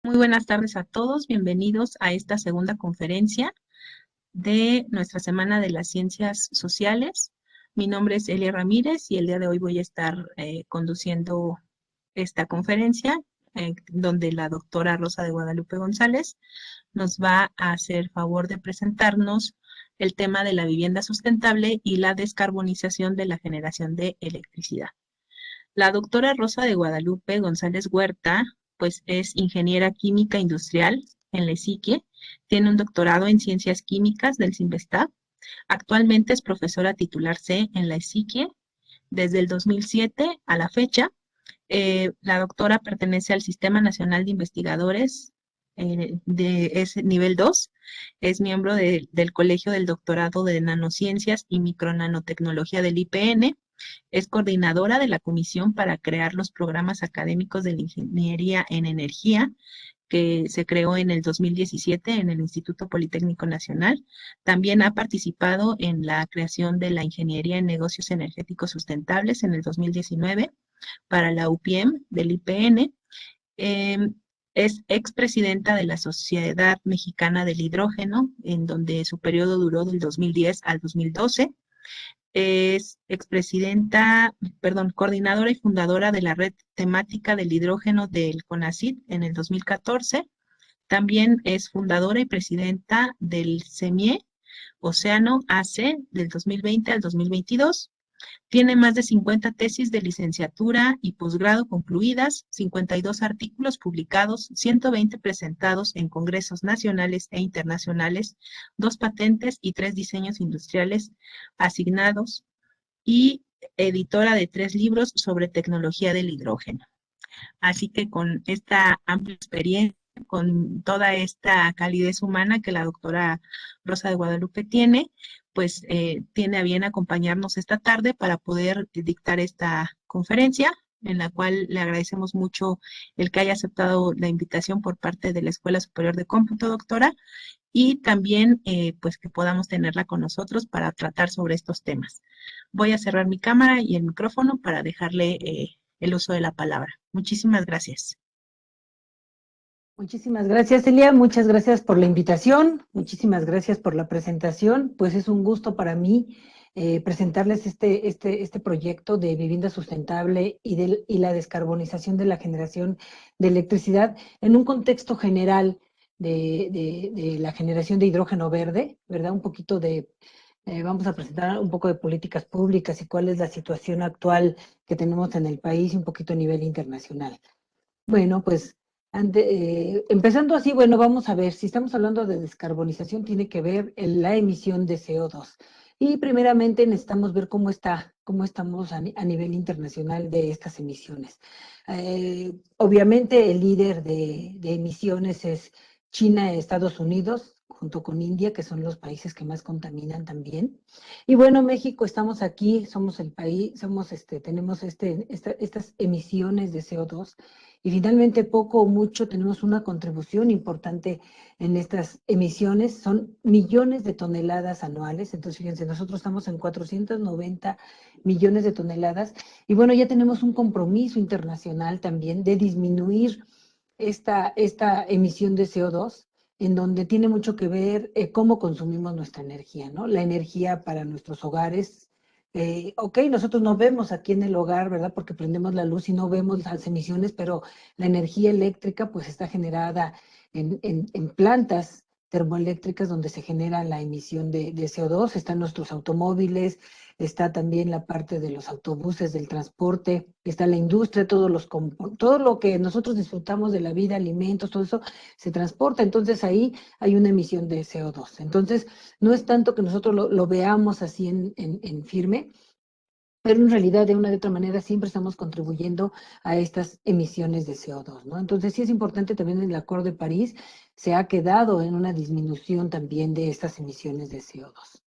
Muy buenas tardes a todos, bienvenidos a esta segunda conferencia de nuestra Semana de las Ciencias Sociales. Mi nombre es Elia Ramírez y el día de hoy voy a estar conduciendo esta conferencia donde la doctora Rosa de Guadalupe González nos va a hacer favor de presentarnos el tema de la vivienda sustentable y la descarbonización de la generación de electricidad. La doctora Rosa de Guadalupe González Huerta, pues es ingeniera química industrial en la ESIQUIE, tiene un doctorado en ciencias químicas del CINVESTAB, actualmente es profesora titular C en la ESIQUIE desde el 2007 a la fecha. La doctora pertenece al Sistema Nacional de Investigadores de ese nivel 2, es miembro del Colegio del Doctorado de Nanociencias y Micronanotecnología del IPN, es coordinadora de la comisión para crear los programas académicos de la Ingeniería en Energía, que se creó en el 2017 en el Instituto Politécnico Nacional. También ha participado en la creación de la Ingeniería en Negocios Energéticos Sustentables en el 2019 para la UPM del IPN. Eh, es expresidenta de la Sociedad Mexicana del Hidrógeno, en donde su periodo duró del 2010 al 2012. Es expresidenta, perdón, coordinadora y fundadora de la red temática del hidrógeno del CONACYT en el 2014. También es fundadora y presidenta del CEMIE Océano AC del 2020 al 2022. Tiene más de 50 tesis de licenciatura y posgrado concluidas, 52 artículos publicados, 120 presentados en congresos nacionales e internacionales, 2 patentes y 3 diseños industriales asignados y editora de 3 libros sobre tecnología del hidrógeno. Así que con esta amplia experiencia, con toda esta calidez humana que la doctora Rosa de Guadalupe tiene, pues tiene a bien acompañarnos esta tarde para poder dictar esta conferencia, en la cual le agradecemos mucho el que haya aceptado la invitación por parte de la Escuela Superior de Cómputo, doctora, y también pues que podamos tenerla con nosotros para tratar sobre estos temas. Voy a cerrar mi cámara y el micrófono para dejarle el uso de la palabra. Muchísimas gracias. Muchísimas gracias, Elia. Muchas gracias por la invitación. Muchísimas gracias por la presentación. Pues es un gusto para mí presentarles este proyecto de vivienda sustentable y la descarbonización de la generación de electricidad en un contexto general de la generación de hidrógeno verde, ¿verdad? Un poquito vamos a presentar un poco de políticas públicas y cuál es la situación actual que tenemos en el país y un poquito a nivel internacional. Bueno, pues empezando así, bueno, vamos a ver, si estamos hablando de descarbonización, tiene que ver la emisión de CO2. Y primeramente necesitamos ver cómo estamos a nivel internacional de estas emisiones. Obviamente el líder de emisiones es China, Estados Unidos, junto con India, que son los países que más contaminan también. Y bueno, México, estamos aquí, somos el país, tenemos estas emisiones de CO2 y finalmente poco o mucho tenemos una contribución importante en estas emisiones, son millones de toneladas anuales, entonces fíjense, nosotros estamos en 490 millones de toneladas y bueno, ya tenemos un compromiso internacional también de disminuir esta emisión de CO2, en donde tiene mucho que ver cómo consumimos nuestra energía, ¿no? La energía para nuestros hogares. Ok, nosotros no vemos aquí en el hogar, ¿verdad? Porque prendemos la luz y no vemos las emisiones, pero la energía eléctrica pues está generada en plantas termoeléctricas donde se genera la emisión de CO2, están nuestros automóviles, está también la parte de los autobuses, del transporte, está la industria, todo lo que nosotros disfrutamos de la vida, alimentos, todo eso se transporta, entonces ahí hay una emisión de CO2. Entonces, no es tanto que nosotros lo veamos así en firme, pero en realidad de una u otra manera siempre estamos contribuyendo a estas emisiones de CO2, ¿no? Entonces sí es importante también el Acuerdo de París se ha quedado en una disminución también de estas emisiones de CO2.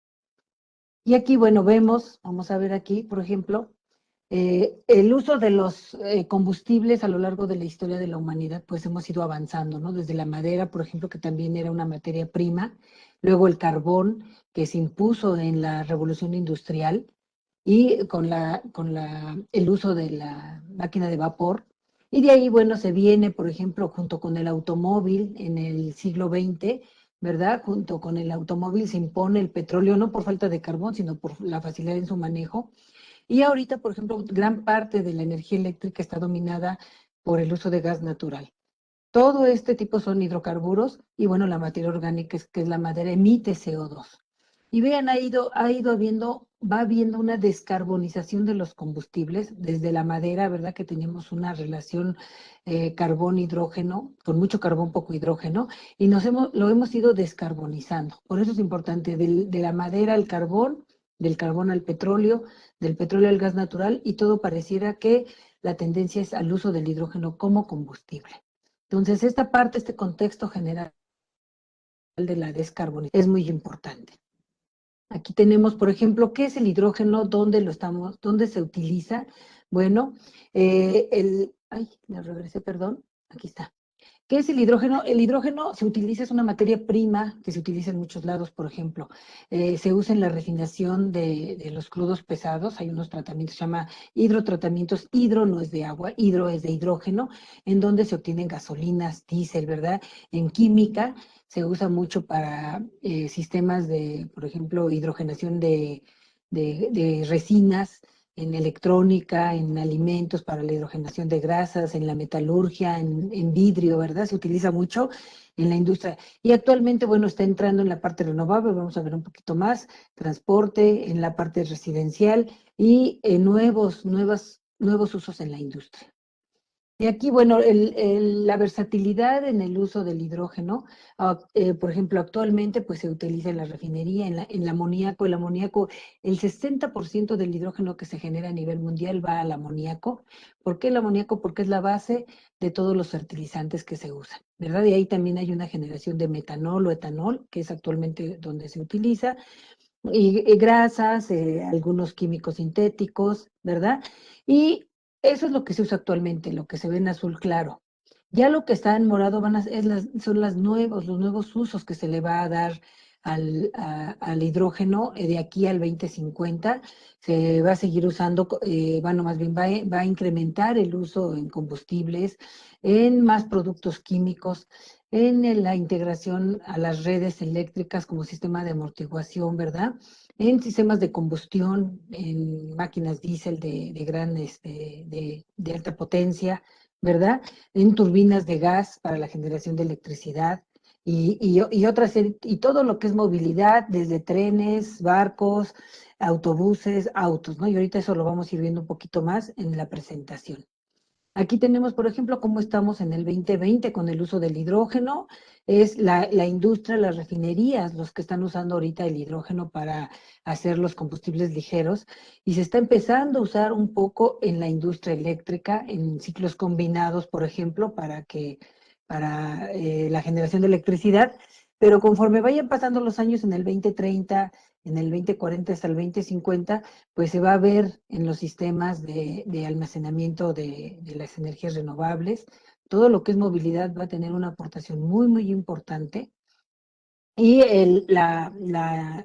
Y aquí, bueno, vamos a ver aquí, por ejemplo, el uso de los combustibles a lo largo de la historia de la humanidad, pues hemos ido avanzando, ¿no? Desde la madera, por ejemplo, que también era una materia prima, luego el carbón, que se impuso en la revolución industrial, y con el uso de la máquina de vapor, Y de ahí, bueno, se viene, por ejemplo, junto con el automóvil en el siglo XX, ¿verdad? Junto con el automóvil se impone el petróleo, no por falta de carbón, sino por la facilidad en su manejo. Y ahorita, por ejemplo, gran parte de la energía eléctrica está dominada por el uso de gas natural. Todo este tipo son hidrocarburos y bueno, la materia orgánica, que es la madera, emite CO2. Y vean, ha ido habiendo, va habiendo una descarbonización de los combustibles, desde la madera, ¿verdad? Que teníamos una relación carbón-hidrógeno, con mucho carbón, poco hidrógeno, y lo hemos ido descarbonizando. Por eso es importante, de la madera al carbón, del carbón al petróleo, del petróleo al gas natural, y todo pareciera que la tendencia es al uso del hidrógeno como combustible. Entonces, esta parte, este contexto general de la descarbonización es muy importante. Aquí tenemos, por ejemplo, ¿qué es el hidrógeno? ¿Dónde se utiliza? Bueno, me regresé, perdón, aquí está. ¿Qué es el hidrógeno? El hidrógeno se utiliza, es una materia prima que se utiliza en muchos lados, por ejemplo. Se usa en la refinación de los crudos pesados. Hay unos tratamientos, se llama hidrotratamientos. Hidro no es de agua, hidro es de hidrógeno, en donde se obtienen gasolinas, diésel, ¿verdad? En química se usa mucho para sistemas de, por ejemplo, hidrogenación de resinas, en electrónica, en alimentos para la hidrogenación de grasas, en la metalurgia, en vidrio, ¿verdad? Se utiliza mucho en la industria. Y actualmente, bueno, está entrando en la parte renovable, vamos a ver un poquito más, transporte, en la parte residencial y nuevos usos en la industria. Y aquí, bueno, la versatilidad en el uso del hidrógeno, por ejemplo, actualmente pues se utiliza en la refinería, en el amoníaco. El 60% del hidrógeno que se genera a nivel mundial va al amoníaco. ¿Por qué el amoníaco? Porque es la base de todos los fertilizantes que se usan, ¿verdad? Y ahí también hay una generación de metanol o etanol, que es actualmente donde se utiliza, y grasas, algunos químicos sintéticos, ¿verdad? Y eso es lo que se usa actualmente, lo que se ve en azul claro. Ya lo que está en morado son los nuevos usos que se le va a dar al hidrógeno de aquí al 2050. Se va a seguir usando, bueno, más bien va a incrementar el uso en combustibles, en más productos químicos, la integración a las redes eléctricas como sistema de amortiguación, ¿verdad? En sistemas de combustión, en máquinas diésel de alta potencia, ¿verdad? En turbinas de gas para la generación de electricidad y otras serie, y todo lo que es movilidad, desde trenes, barcos, autobuses, autos, ¿no? Y ahorita eso lo vamos a ir viendo un poquito más en la presentación. Aquí tenemos, por ejemplo, cómo estamos en el 2020 con el uso del hidrógeno. Es la industria, las refinerías, los que están usando ahorita el hidrógeno para hacer los combustibles ligeros. Y se está empezando a usar un poco en la industria eléctrica, en ciclos combinados, por ejemplo, para la generación de electricidad. Pero conforme vayan pasando los años en el 2030, en el 2040 hasta el 2050, pues se va a ver en los sistemas de almacenamiento de las energías renovables. Todo lo que es movilidad va a tener una aportación muy, muy importante. Y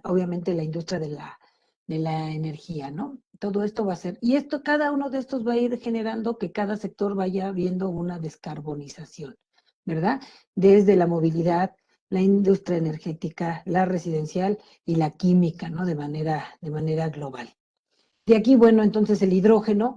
obviamente la industria de la energía, ¿no? Todo esto va a ser, y cada uno de estos va a ir generando que cada sector vaya viendo una descarbonización, ¿verdad? Desde la movilidad, la industria energética, la residencial y la química, ¿no? De manera global. De aquí, bueno, entonces el hidrógeno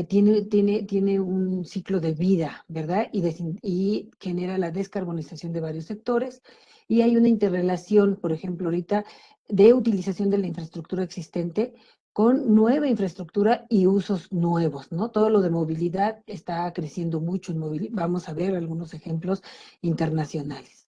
tiene un ciclo de vida, ¿verdad? Y genera la descarbonización de varios sectores. Y hay una interrelación, por ejemplo, ahorita, de utilización de la infraestructura existente con nueva infraestructura y usos nuevos, ¿no? Todo lo de movilidad está creciendo mucho en movilidad. Vamos a ver algunos ejemplos internacionales.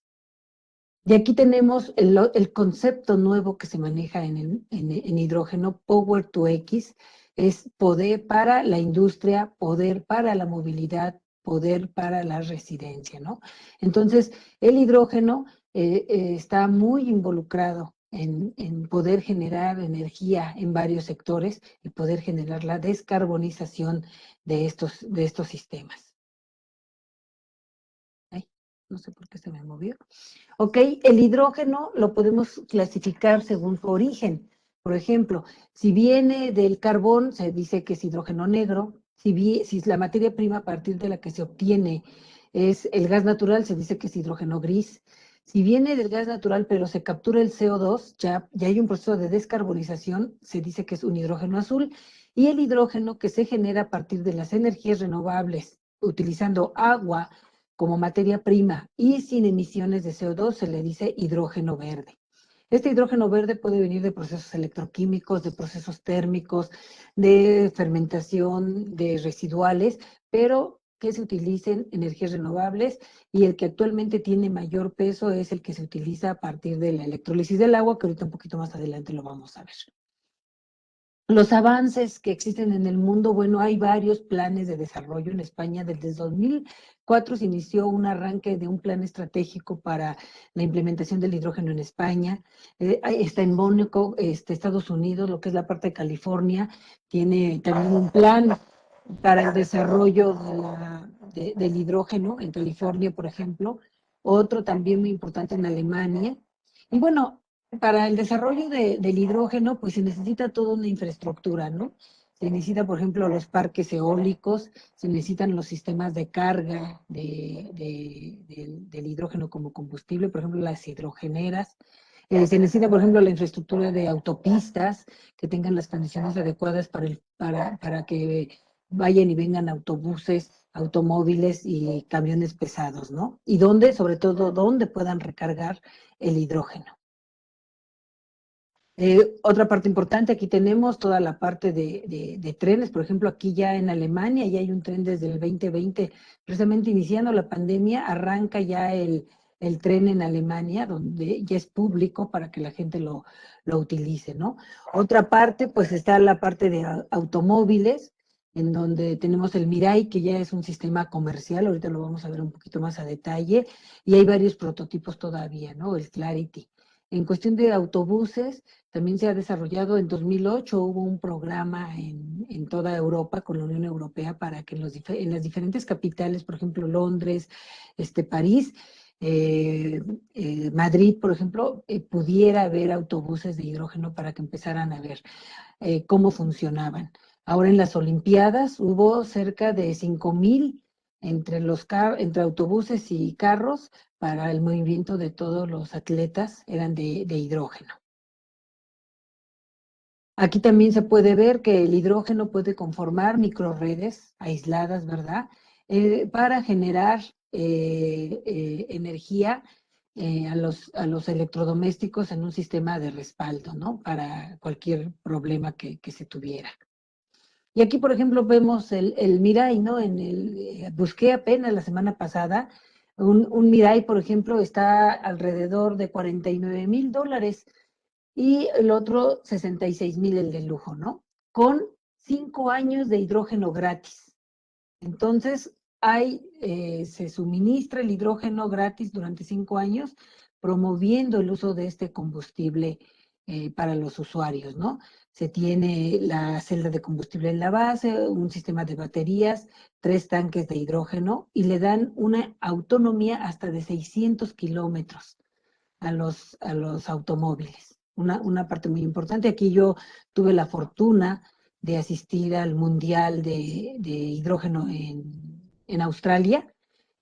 Y aquí tenemos el concepto nuevo que se maneja en hidrógeno, Power to X, es poder para la industria, poder para la movilidad, poder para la residencia, ¿no? Entonces, el hidrógeno está muy involucrado en poder generar energía en varios sectores y poder generar la descarbonización de estos sistemas. Ay, no sé por qué se me movió. ¿Ok? El hidrógeno lo podemos clasificar según su origen. Por ejemplo, si viene del carbón, se dice que es hidrógeno negro. si la materia prima a partir de la que se obtiene es el gas natural, se dice que es hidrógeno gris. Si viene del gas natural, pero se captura el CO2, ya hay un proceso de descarbonización, se dice que es un hidrógeno azul, y el hidrógeno que se genera a partir de las energías renovables, utilizando agua como materia prima y sin emisiones de CO2, se le dice hidrógeno verde. Este hidrógeno verde puede venir de procesos electroquímicos, de procesos térmicos, de fermentación, de residuales, pero que se utilicen energías renovables, y el que actualmente tiene mayor peso es el que se utiliza a partir de la electrólisis del agua, que ahorita un poquito más adelante lo vamos a ver. Los avances que existen en el mundo, bueno, hay varios planes de desarrollo en España. Desde 2004 se inició un arranque de un plan estratégico para la implementación del hidrógeno en España. Está en Mónaco, Estados Unidos, lo que es la parte de California, tiene también un plan para el desarrollo del hidrógeno en California, por ejemplo. Otro también muy importante en Alemania. Y bueno, para el desarrollo del hidrógeno, pues se necesita toda una infraestructura, ¿no? Se necesita, por ejemplo, los parques eólicos, se necesitan los sistemas de carga del hidrógeno como combustible, por ejemplo, las hidrogeneras. Se necesita, por ejemplo, la infraestructura de autopistas que tengan las condiciones adecuadas para que vayan y vengan autobuses, automóviles y camiones pesados, ¿no? Y sobre todo, donde puedan recargar el hidrógeno. Otra parte importante, aquí tenemos toda la parte de trenes. Por ejemplo, aquí ya en Alemania ya hay un tren desde el 2020, precisamente iniciando la pandemia, arranca ya el tren en Alemania, donde ya es público para que la gente lo utilice, ¿no? Otra parte, pues está la parte de automóviles, en donde tenemos el Mirai, que ya es un sistema comercial, ahorita lo vamos a ver un poquito más a detalle, y hay varios prototipos todavía, ¿no? El Clarity. En cuestión de autobuses, también se ha desarrollado en 2008, hubo un programa en toda Europa con la Unión Europea para que en las diferentes capitales, por ejemplo, Londres, París, Madrid, por ejemplo, pudiera haber autobuses de hidrógeno para que empezaran a ver cómo funcionaban. Ahora en las Olimpiadas hubo cerca de 5,000 entre autobuses y carros para el movimiento de todos los atletas, eran de hidrógeno. Aquí también se puede ver que el hidrógeno puede conformar microredes aisladas, ¿verdad? Para generar energía a los electrodomésticos en un sistema de respaldo, ¿no? Para cualquier problema que se tuviera. Y aquí, por ejemplo, vemos el Mirai, ¿no? Busqué apenas la semana pasada, un Mirai, por ejemplo, está alrededor de $49,000, y el otro 66,000 el de lujo, ¿no? Con 5 años de hidrógeno gratis. Entonces, se suministra el hidrógeno gratis durante 5 años, promoviendo el uso de este combustible para los usuarios, ¿no? Se tiene la celda de combustible en la base, un sistema de baterías, 3 tanques de hidrógeno, y le dan una autonomía hasta de 600 kilómetros a los automóviles. Una parte muy importante. Aquí yo tuve la fortuna de asistir al Mundial de Hidrógeno en Australia,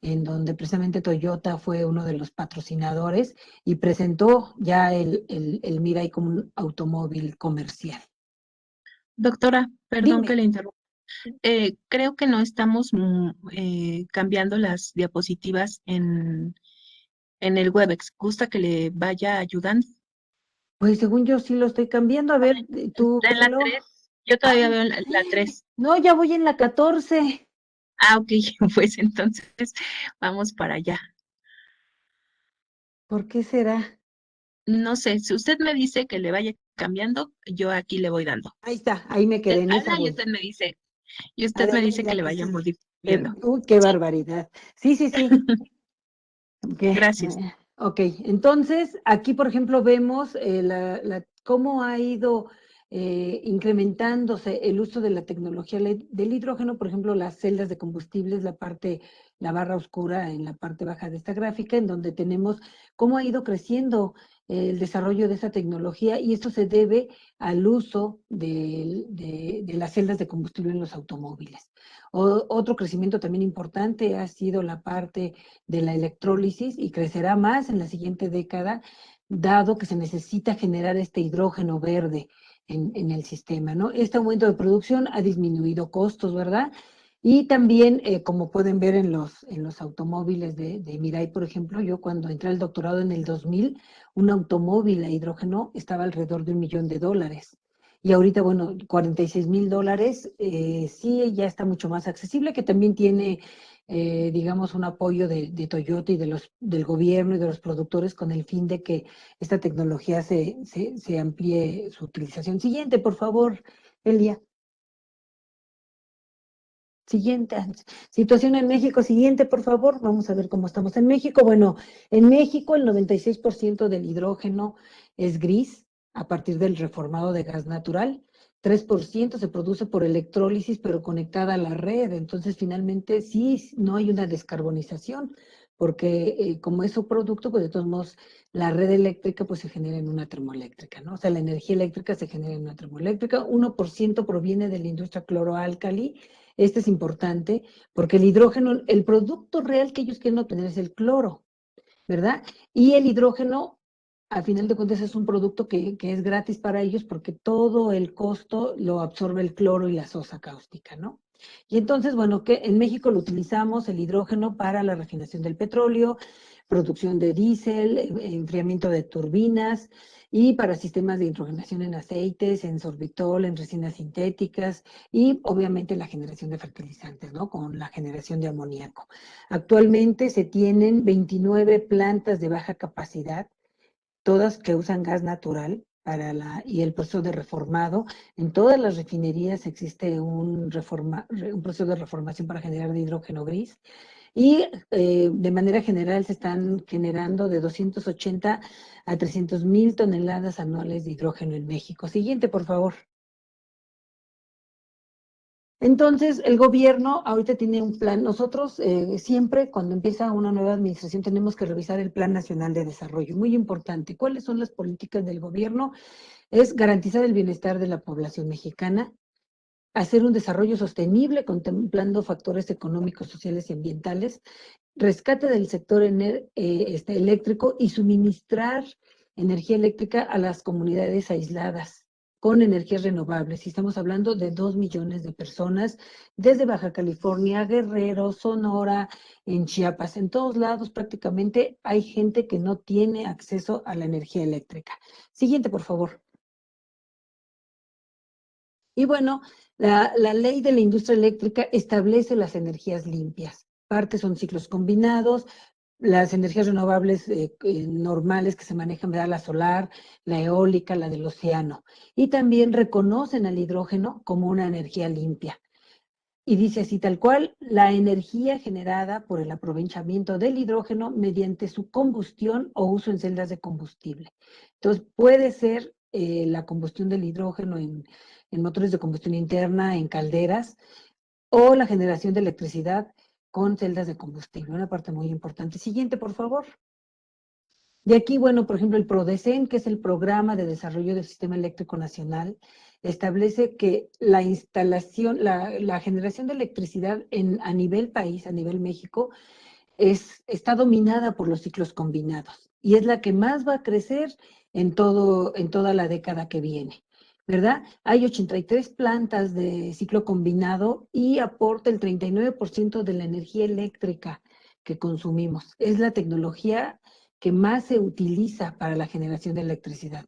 en donde precisamente Toyota fue uno de los patrocinadores y presentó ya el Mirai como un automóvil comercial. Doctora, perdón Dime. que le interrumpa. Creo que no estamos cambiando las diapositivas en el Webex. ¿Gusta que le vaya ayudando? Pues según yo sí lo estoy cambiando. A ver, tú Está en la velo. 3. Yo todavía Ay, veo la 3. no, ya voy en la 14. Ah, ok, pues entonces vamos para allá. ¿Por qué será? No sé, si usted me dice que le vaya cambiando, yo aquí le voy dando. Ahí está, ahí me quedé, en esa Habla voy. y A usted me ver, dice que la le que vaya sigue. modificando. Uy, qué Sí, barbaridad. Sí, sí, sí. Okay. gracias. Ok, entonces aquí, por ejemplo, vemos cómo ha ido incrementándose el uso de la tecnología del hidrógeno, por ejemplo, las celdas de combustibles, la barra oscura en la parte baja de esta gráfica, en donde tenemos cómo ha ido creciendo el desarrollo de esa tecnología, y esto se debe al uso de las celdas de combustible en los automóviles. Otro crecimiento también importante ha sido la parte de la electrólisis, y crecerá más en la siguiente década, dado que se necesita generar este hidrógeno verde en el sistema, ¿no? Este aumento de producción ha disminuido costos, ¿verdad? Y también, como pueden ver en los automóviles de Mirai, por ejemplo, yo cuando entré al doctorado en el 2000, un automóvil a hidrógeno estaba alrededor de $1.000.000. Y ahorita, bueno, $46.000, sí, ya está mucho más accesible, que también tiene, digamos, un apoyo de Toyota y del gobierno y de los productores, con el fin de que esta tecnología se amplíe su utilización. Siguiente, por favor, Elia. Siguiente, situación en México. Siguiente, por favor. Vamos a ver cómo estamos en México. Bueno, en México el 96% del hidrógeno es gris a partir del reformado de gas natural. 3% se produce por electrólisis, pero conectada a la red. Entonces, finalmente, sí, no hay una descarbonización, porque como es su producto, pues de todos modos, la red eléctrica pues se genera en una termoeléctrica, ¿no? O sea, la energía eléctrica se genera en una termoeléctrica. 1% proviene de la industria cloroalcali. Este es importante porque el hidrógeno, el producto real que ellos quieren obtener es el cloro, ¿verdad? Y el hidrógeno, al final de cuentas, es un producto que es gratis para ellos, porque todo el costo lo absorbe el cloro y la sosa cáustica, ¿no? Y entonces, bueno, que en México lo utilizamos el hidrógeno para la refinación del petróleo, producción de diésel, enfriamiento de turbinas, y para sistemas de hidrogenación en aceites, en sorbitol, en resinas sintéticas, y obviamente la generación de fertilizantes, ¿no? Con la generación de amoníaco. Actualmente se tienen 29 plantas de baja capacidad, todas que usan gas natural y el proceso de reformado. En todas las refinerías existe un proceso de reformación para generar de hidrógeno gris, y de manera general se están generando de 280 a 300.000 toneladas anuales de hidrógeno en México. Siguiente, por favor. Entonces, el gobierno ahorita tiene un plan. Nosotros siempre, cuando empieza una nueva administración, tenemos que revisar el Plan Nacional de Desarrollo. Muy importante. ¿Cuáles son las políticas del gobierno? Es garantizar el bienestar de la población mexicana, hacer un desarrollo sostenible contemplando factores económicos, sociales y ambientales, rescate del sector eléctrico, y suministrar energía eléctrica a las comunidades aisladas con energías renovables. Y estamos hablando de 2 millones de personas, desde Baja California, Guerrero, Sonora, en Chiapas. En todos lados prácticamente hay gente que no tiene acceso a la energía eléctrica. Siguiente, por favor. Y bueno, la ley de la industria eléctrica establece las energías limpias. Parte son ciclos combinados, las energías renovables normales que se manejan, ¿verdad? La solar, la eólica, la del océano. Y también reconocen al hidrógeno como una energía limpia. Y dice así tal cual: la energía generada por el aprovechamiento del hidrógeno mediante su combustión o uso en celdas de combustible. Entonces, puede ser la combustión del hidrógeno en motores de combustión interna, en calderas, o la generación de electricidad con celdas de combustible. Una parte muy importante. Siguiente, por favor. De aquí, bueno, por ejemplo, el PRODECEN, que es el Programa de Desarrollo del Sistema Eléctrico Nacional, establece que la instalación, la generación de electricidad a nivel país, a nivel México, está dominada por los ciclos combinados, y es la que más va a crecer en toda la década que viene, ¿verdad? Hay 83 plantas de ciclo combinado y aporta el 39% de la energía eléctrica que consumimos. Es la tecnología que más se utiliza para la generación de electricidad.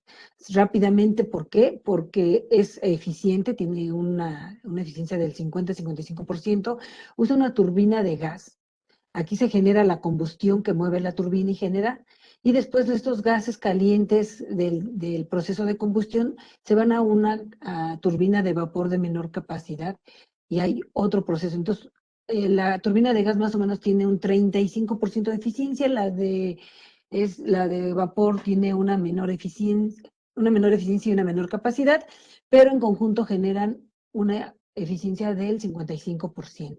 Rápidamente, ¿por qué? Porque es eficiente, tiene una eficiencia del 50-55%, usa una turbina de gas. Aquí se genera la combustión que mueve la turbina y después de estos gases calientes del proceso de combustión se van a una turbina de vapor de menor capacidad, y hay otro proceso. Entonces, la turbina de gas más o menos tiene un 35% de eficiencia, la de vapor tiene una menor eficiencia y una menor capacidad, pero en conjunto generan una eficiencia del 55%.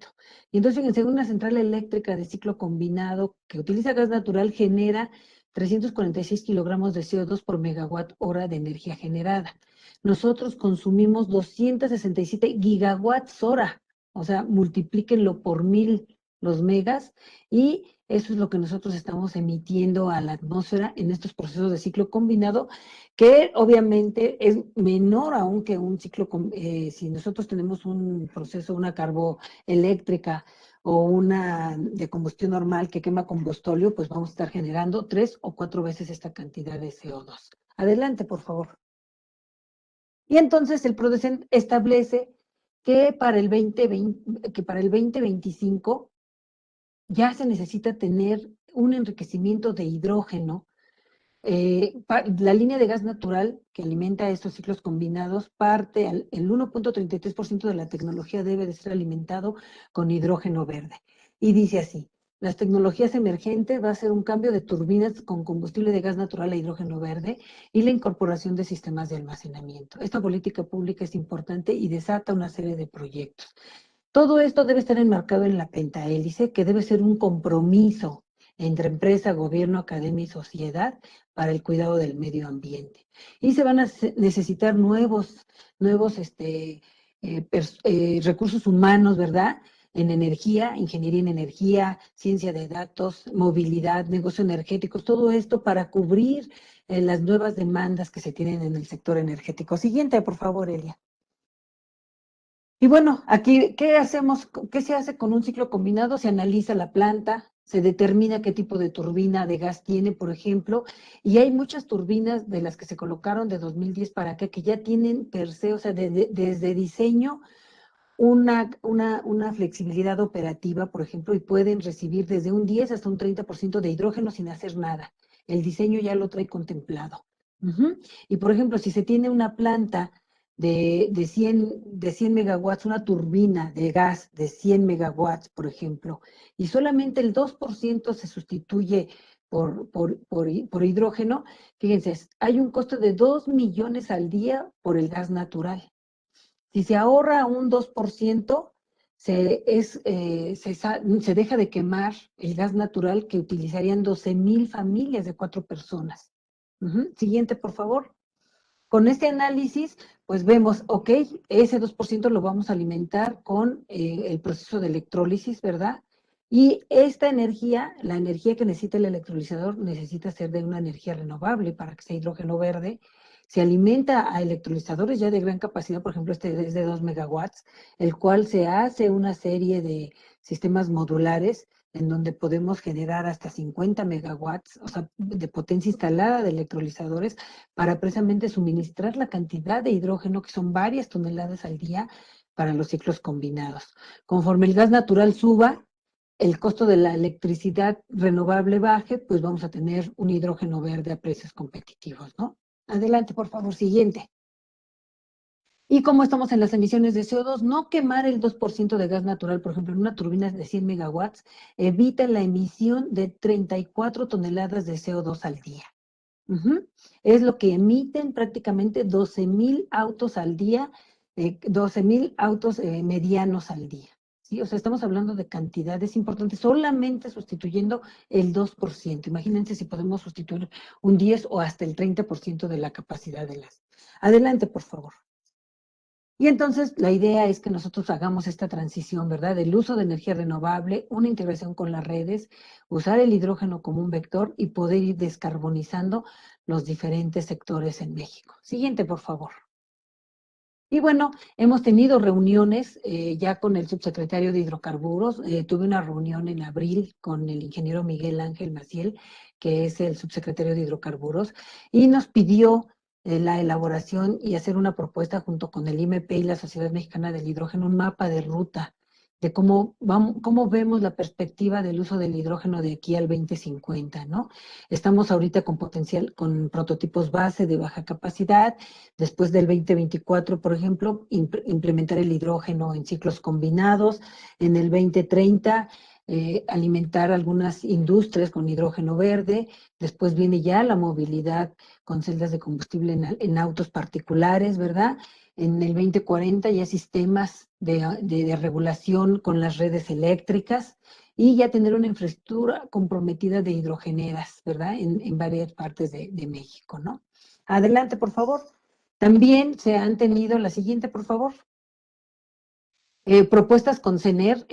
Y entonces, fíjense, una central eléctrica de ciclo combinado que utiliza gas natural genera 346 kilogramos de CO2 por megawatt hora de energía generada. Nosotros consumimos 267 gigawatts hora, o sea, multiplíquenlo por 1000 los megas, y eso es lo que nosotros estamos emitiendo a la atmósfera en estos procesos de ciclo combinado, que obviamente es menor aún que un ciclo, si nosotros tenemos un proceso, una carboeléctrica o una de combustión normal que quema combustóleo, pues vamos a estar generando 3 o 4 veces esta cantidad de CO2. Adelante, por favor. Y entonces el PRODECEN establece que para el 2025 ya se necesita tener un enriquecimiento de hidrógeno. La línea de gas natural que alimenta estos ciclos combinados el 1.33% de la tecnología debe de ser alimentado con hidrógeno verde. Y dice así: las tecnologías emergentes va a ser un cambio de turbinas con combustible de gas natural a hidrógeno verde y la incorporación de sistemas de almacenamiento. Esta política pública es importante y desata una serie de proyectos. Todo esto debe estar enmarcado en la pentahélice, que debe ser un compromiso entre empresa, gobierno, academia y sociedad para el cuidado del medio ambiente. Y se van a necesitar nuevos recursos humanos, ¿verdad? En energía, ingeniería en energía, ciencia de datos, movilidad, negocios energéticos, todo esto para cubrir las nuevas demandas que se tienen en el sector energético. Siguiente, por favor, Elia. Y bueno, aquí, ¿qué hacemos? ¿Qué se hace con un ciclo combinado? Se analiza la planta, se determina qué tipo de turbina de gas tiene, por ejemplo, y hay muchas turbinas de las que se colocaron de 2010 para acá que ya tienen per se, o sea, desde diseño, una flexibilidad operativa, por ejemplo, y pueden recibir desde un 10 hasta un 30% de hidrógeno sin hacer nada. El diseño ya lo trae contemplado. Y, por ejemplo, si se tiene una planta de 100 megawatts, una turbina de gas de 100 megawatts, por ejemplo, y solamente el 2% se sustituye por hidrógeno, fíjense, hay un costo de 2 millones al día por el gas natural. Si se ahorra un 2%, se deja de quemar el gas natural que utilizarían 12,000 familias de 4 personas. Siguiente, por favor. Con este análisis, pues vemos, ok, ese 2% lo vamos a alimentar con el proceso de electrólisis, ¿verdad? Y esta energía, la energía que necesita el electrolizador, necesita ser de una energía renovable para que sea hidrógeno verde. Se alimenta a electrolizadores ya de gran capacidad, por ejemplo, este es de 2 megawatts, el cual se hace una serie de sistemas modulares en donde podemos generar hasta 50 megawatts, o sea, de potencia instalada de electrolizadores para precisamente suministrar la cantidad de hidrógeno, que son varias toneladas al día, para los ciclos combinados. Conforme el gas natural suba, el costo de la electricidad renovable baje, pues vamos a tener un hidrógeno verde a precios competitivos, ¿no? Adelante, por favor, siguiente. Y como estamos en las emisiones de CO2, no quemar el 2% de gas natural, por ejemplo, en una turbina de 100 megawatts, evita la emisión de 34 toneladas de CO2 al día. Es lo que emiten prácticamente 12,000 autos al día, 12,000 autos medianos al día. ¿Sí? O sea, estamos hablando de cantidades importantes, solamente sustituyendo el 2%. Imagínense si podemos sustituir un 10 o hasta el 30% de la capacidad de las. Adelante, por favor. Y entonces la idea es que nosotros hagamos esta transición, ¿verdad? Del uso de energía renovable, una integración con las redes, usar el hidrógeno como un vector y poder ir descarbonizando los diferentes sectores en México. Siguiente, por favor. Y bueno, hemos tenido reuniones ya con el subsecretario de Hidrocarburos. Tuve una reunión en abril con el ingeniero Miguel Ángel Maciel, que es el subsecretario de Hidrocarburos, y nos pidió la elaboración y hacer una propuesta junto con el IMP y la Sociedad Mexicana del Hidrógeno, un mapa de ruta de cómo vemos la perspectiva del uso del hidrógeno de aquí al 2050, ¿no? Estamos ahorita con con prototipos base de baja capacidad. Después del 2024, por ejemplo, implementar el hidrógeno en ciclos combinados. En el 2030, alimentar algunas industrias con hidrógeno verde. Después viene ya la movilidad con celdas de combustible en autos particulares, ¿verdad? En el 2040 ya sistemas de regulación con las redes eléctricas. y ya tener una infraestructura comprometida de hidrogeneras, ¿verdad? En varias partes de México, ¿no? Adelante, por favor. También se han tenido, la siguiente, por favor. Propuestas con CENER,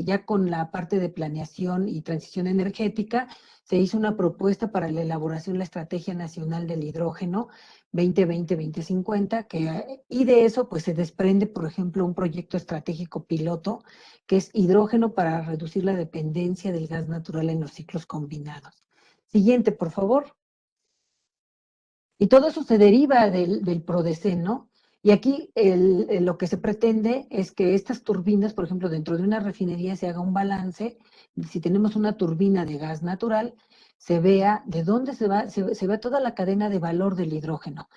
ya con la parte de planeación y transición energética, se hizo una propuesta para la elaboración de la Estrategia Nacional del Hidrógeno 2020-2050, y de eso pues se desprende, por ejemplo, un proyecto estratégico piloto que es hidrógeno para reducir la dependencia del gas natural en los ciclos combinados. Siguiente, por favor. Y todo eso se deriva del PRODECE, ¿no? Y aquí lo que se pretende es que estas turbinas, por ejemplo, dentro de una refinería se haga un balance. Si tenemos una turbina de gas natural, se vea de dónde se va toda la cadena de valor del hidrógeno.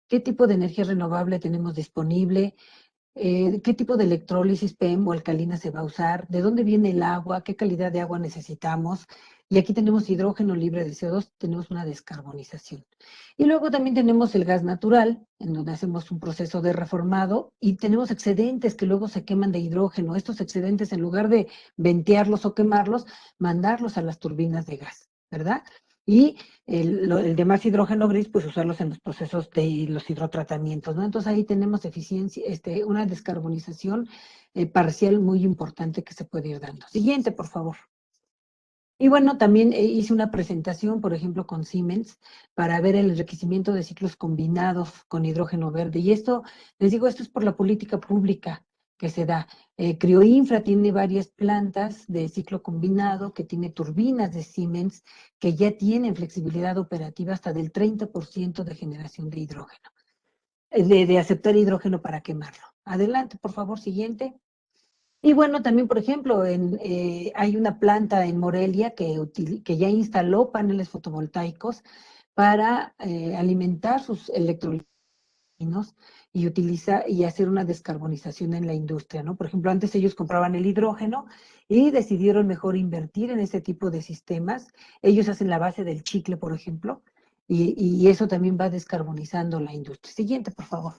¿Qué tipo de energía renovable tenemos disponible? ¿Qué tipo de electrólisis PEM o alcalina se va a usar? ¿De dónde viene el agua? ¿Qué calidad de agua necesitamos? Y aquí tenemos hidrógeno libre de CO2, tenemos una descarbonización. Y luego también tenemos el gas natural, en donde hacemos un proceso de reformado y tenemos excedentes que luego se queman de hidrógeno. Estos excedentes, en lugar de ventearlos o quemarlos, mandarlos a las turbinas de gas, ¿verdad? Y el demás hidrógeno gris, pues usarlos en los procesos de los hidrotratamientos, ¿no? Entonces ahí tenemos eficiencia, una descarbonización parcial muy importante que se puede ir dando. Siguiente, por favor. Y bueno, también hice una presentación, por ejemplo, con Siemens, para ver el enriquecimiento de ciclos combinados con hidrógeno verde. Y esto, les digo, esto es por la política pública que se da. Crioinfra tiene varias plantas de ciclo combinado, que tiene turbinas de Siemens, que ya tienen flexibilidad operativa hasta del 30% de generación de hidrógeno, de aceptar hidrógeno para quemarlo. Adelante, por favor, siguiente. Y bueno, también, por ejemplo, hay una planta en Morelia que ya instaló paneles fotovoltaicos para alimentar sus electrolitos y hacer una descarbonización en la industria, ¿no? Por ejemplo, antes ellos compraban el hidrógeno y decidieron mejor invertir en este tipo de sistemas. Ellos hacen la base del chicle, por ejemplo, y eso también va descarbonizando la industria. Siguiente, por favor.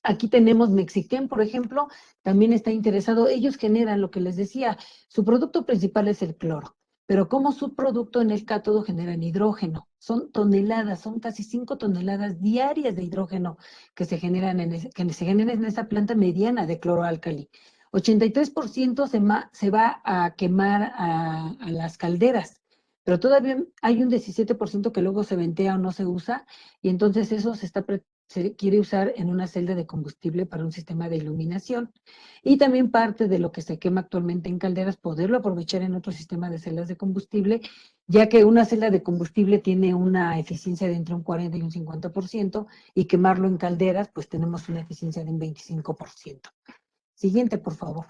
Aquí tenemos Mexiquén, por ejemplo, también está interesado. Ellos generan lo que les decía, su producto principal es el cloro, pero como subproducto en el cátodo generan hidrógeno. Son toneladas, son casi 5 toneladas diarias de hidrógeno que se generan en esa planta mediana de cloroalcali. 83% se va a quemar a las calderas, pero todavía hay un 17% que luego se ventea o no se usa, y entonces eso se quiere usar en una celda de combustible para un sistema de iluminación. Y también parte de lo que se quema actualmente en calderas, poderlo aprovechar en otro sistema de celdas de combustible, ya que una celda de combustible tiene una eficiencia de entre un 40 y un 50%, y quemarlo en calderas, pues tenemos una eficiencia de un 25%. Siguiente, por favor.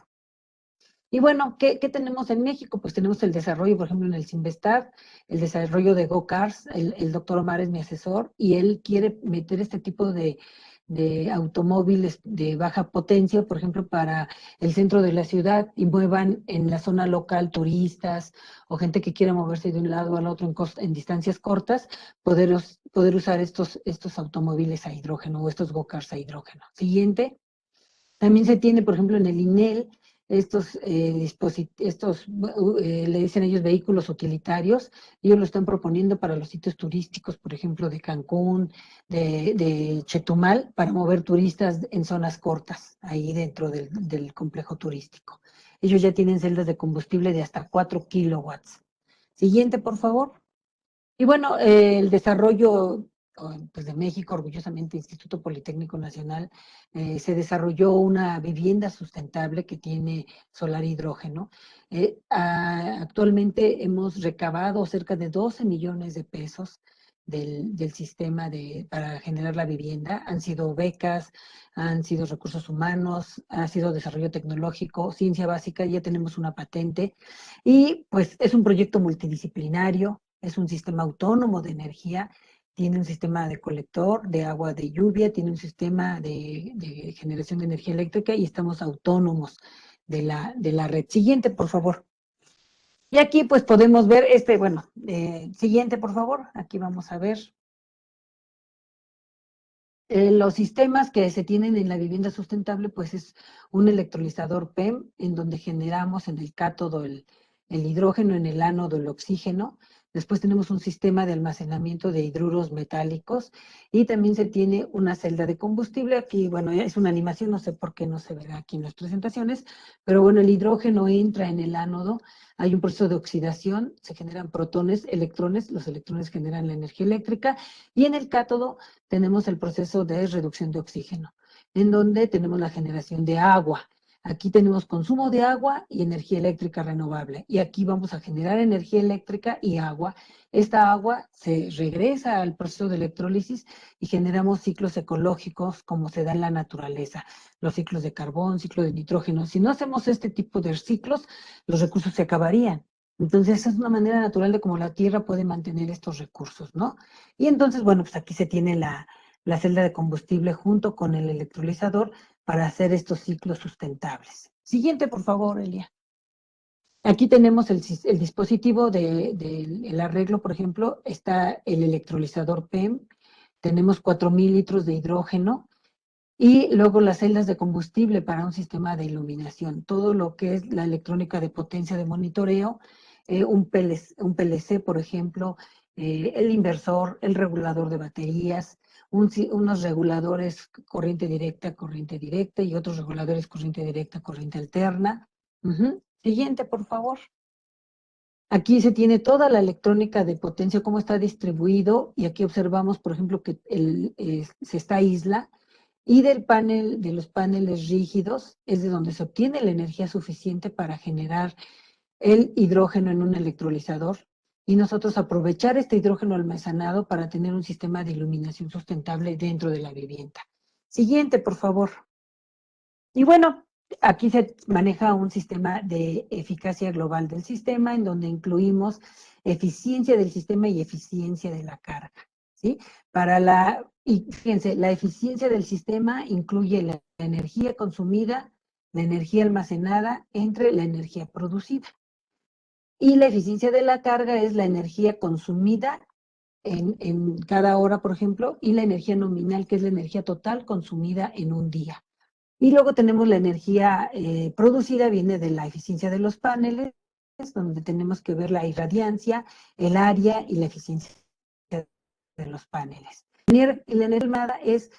Y bueno, ¿qué tenemos en México? Pues tenemos el desarrollo, por ejemplo, en el Sinvestar, el desarrollo de GoCars. El doctor Omar es mi asesor y él quiere meter este tipo de automóviles de baja potencia, por ejemplo, para el centro de la ciudad, y muevan en la zona local turistas o gente que quiera moverse de un lado al otro en distancias cortas, poder usar estos automóviles a hidrógeno o estos GoCars a hidrógeno. Siguiente. También se tiene, por ejemplo, en el INEL, le dicen ellos vehículos utilitarios. Ellos lo están proponiendo para los sitios turísticos, por ejemplo, de Cancún, de Chetumal, para mover turistas en zonas cortas, ahí dentro del complejo turístico. Ellos ya tienen celdas de combustible de hasta 4 kilowatts. Siguiente, por favor. Y bueno, el desarrollo pues, de México, orgullosamente Instituto Politécnico Nacional, se desarrolló una vivienda sustentable que tiene solar e hidrógeno. Actualmente hemos recabado cerca de 12 millones de pesos del sistema para generar la vivienda. Han sido becas, han sido recursos humanos, ha sido desarrollo tecnológico, ciencia básica, ya tenemos una patente, y pues es un proyecto multidisciplinario. Es un sistema autónomo de energía, tiene un sistema de colector de agua de lluvia, tiene un sistema de generación de energía eléctrica, y estamos autónomos de la red. Siguiente, por favor. Y aquí pues podemos ver siguiente, por favor. Aquí vamos a ver Los sistemas que se tienen en la vivienda sustentable, pues es un electrolizador PEM, en donde generamos en el cátodo el hidrógeno, en el ánodo el oxígeno. Después tenemos un sistema de almacenamiento de hidruros metálicos y también se tiene una celda de combustible. Aquí, bueno, es una animación, no sé por qué no se verá aquí en las presentaciones, pero bueno, el hidrógeno entra en el ánodo, hay un proceso de oxidación, se generan protones, electrones, los electrones generan la energía eléctrica, y en el cátodo tenemos el proceso de reducción de oxígeno, en donde tenemos la generación de agua. Aquí tenemos consumo de agua y energía eléctrica renovable. Y aquí vamos a generar energía eléctrica y agua. Esta agua se regresa al proceso de electrólisis y generamos ciclos ecológicos como se da en la naturaleza. Los ciclos de carbón, ciclo de nitrógeno. Si no hacemos este tipo de ciclos, los recursos se acabarían. Entonces, esa es una manera natural de cómo la Tierra puede mantener estos recursos, ¿no? Y entonces, bueno, pues aquí se tiene la celda de combustible junto con el electrolizador para hacer estos ciclos sustentables. Siguiente, por favor, Elia. Aquí tenemos el dispositivo del arreglo, por ejemplo, está el electrolizador PEM, tenemos 4,000 litros de hidrógeno y luego las celdas de combustible para un sistema de iluminación, todo lo que es la electrónica de potencia de monitoreo, un PLC, por ejemplo, el inversor, el regulador de baterías, unos reguladores corriente directa y otros reguladores corriente directa, corriente alterna. Siguiente, por favor. Aquí se tiene toda la electrónica de potencia, cómo está distribuido, y aquí observamos, por ejemplo, que se está aísla, y de los paneles rígidos, es de donde se obtiene la energía suficiente para generar el hidrógeno en un electrolizador, y nosotros aprovechar este hidrógeno almacenado para tener un sistema de iluminación sustentable dentro de la vivienda. Siguiente, por favor. Y bueno, aquí se maneja un sistema de eficacia global del sistema, en donde incluimos eficiencia del sistema y eficiencia de la carga, ¿sí? Y fíjense, la eficiencia del sistema incluye la energía consumida, la energía almacenada entre la energía producida. Y la eficiencia de la carga es la energía consumida en cada hora, por ejemplo, y la energía nominal, que es la energía total consumida en un día. Y luego tenemos la energía producida, viene de la eficiencia de los paneles, donde tenemos que ver la irradiancia, el área y la eficiencia de los paneles. Y la energía almacenada es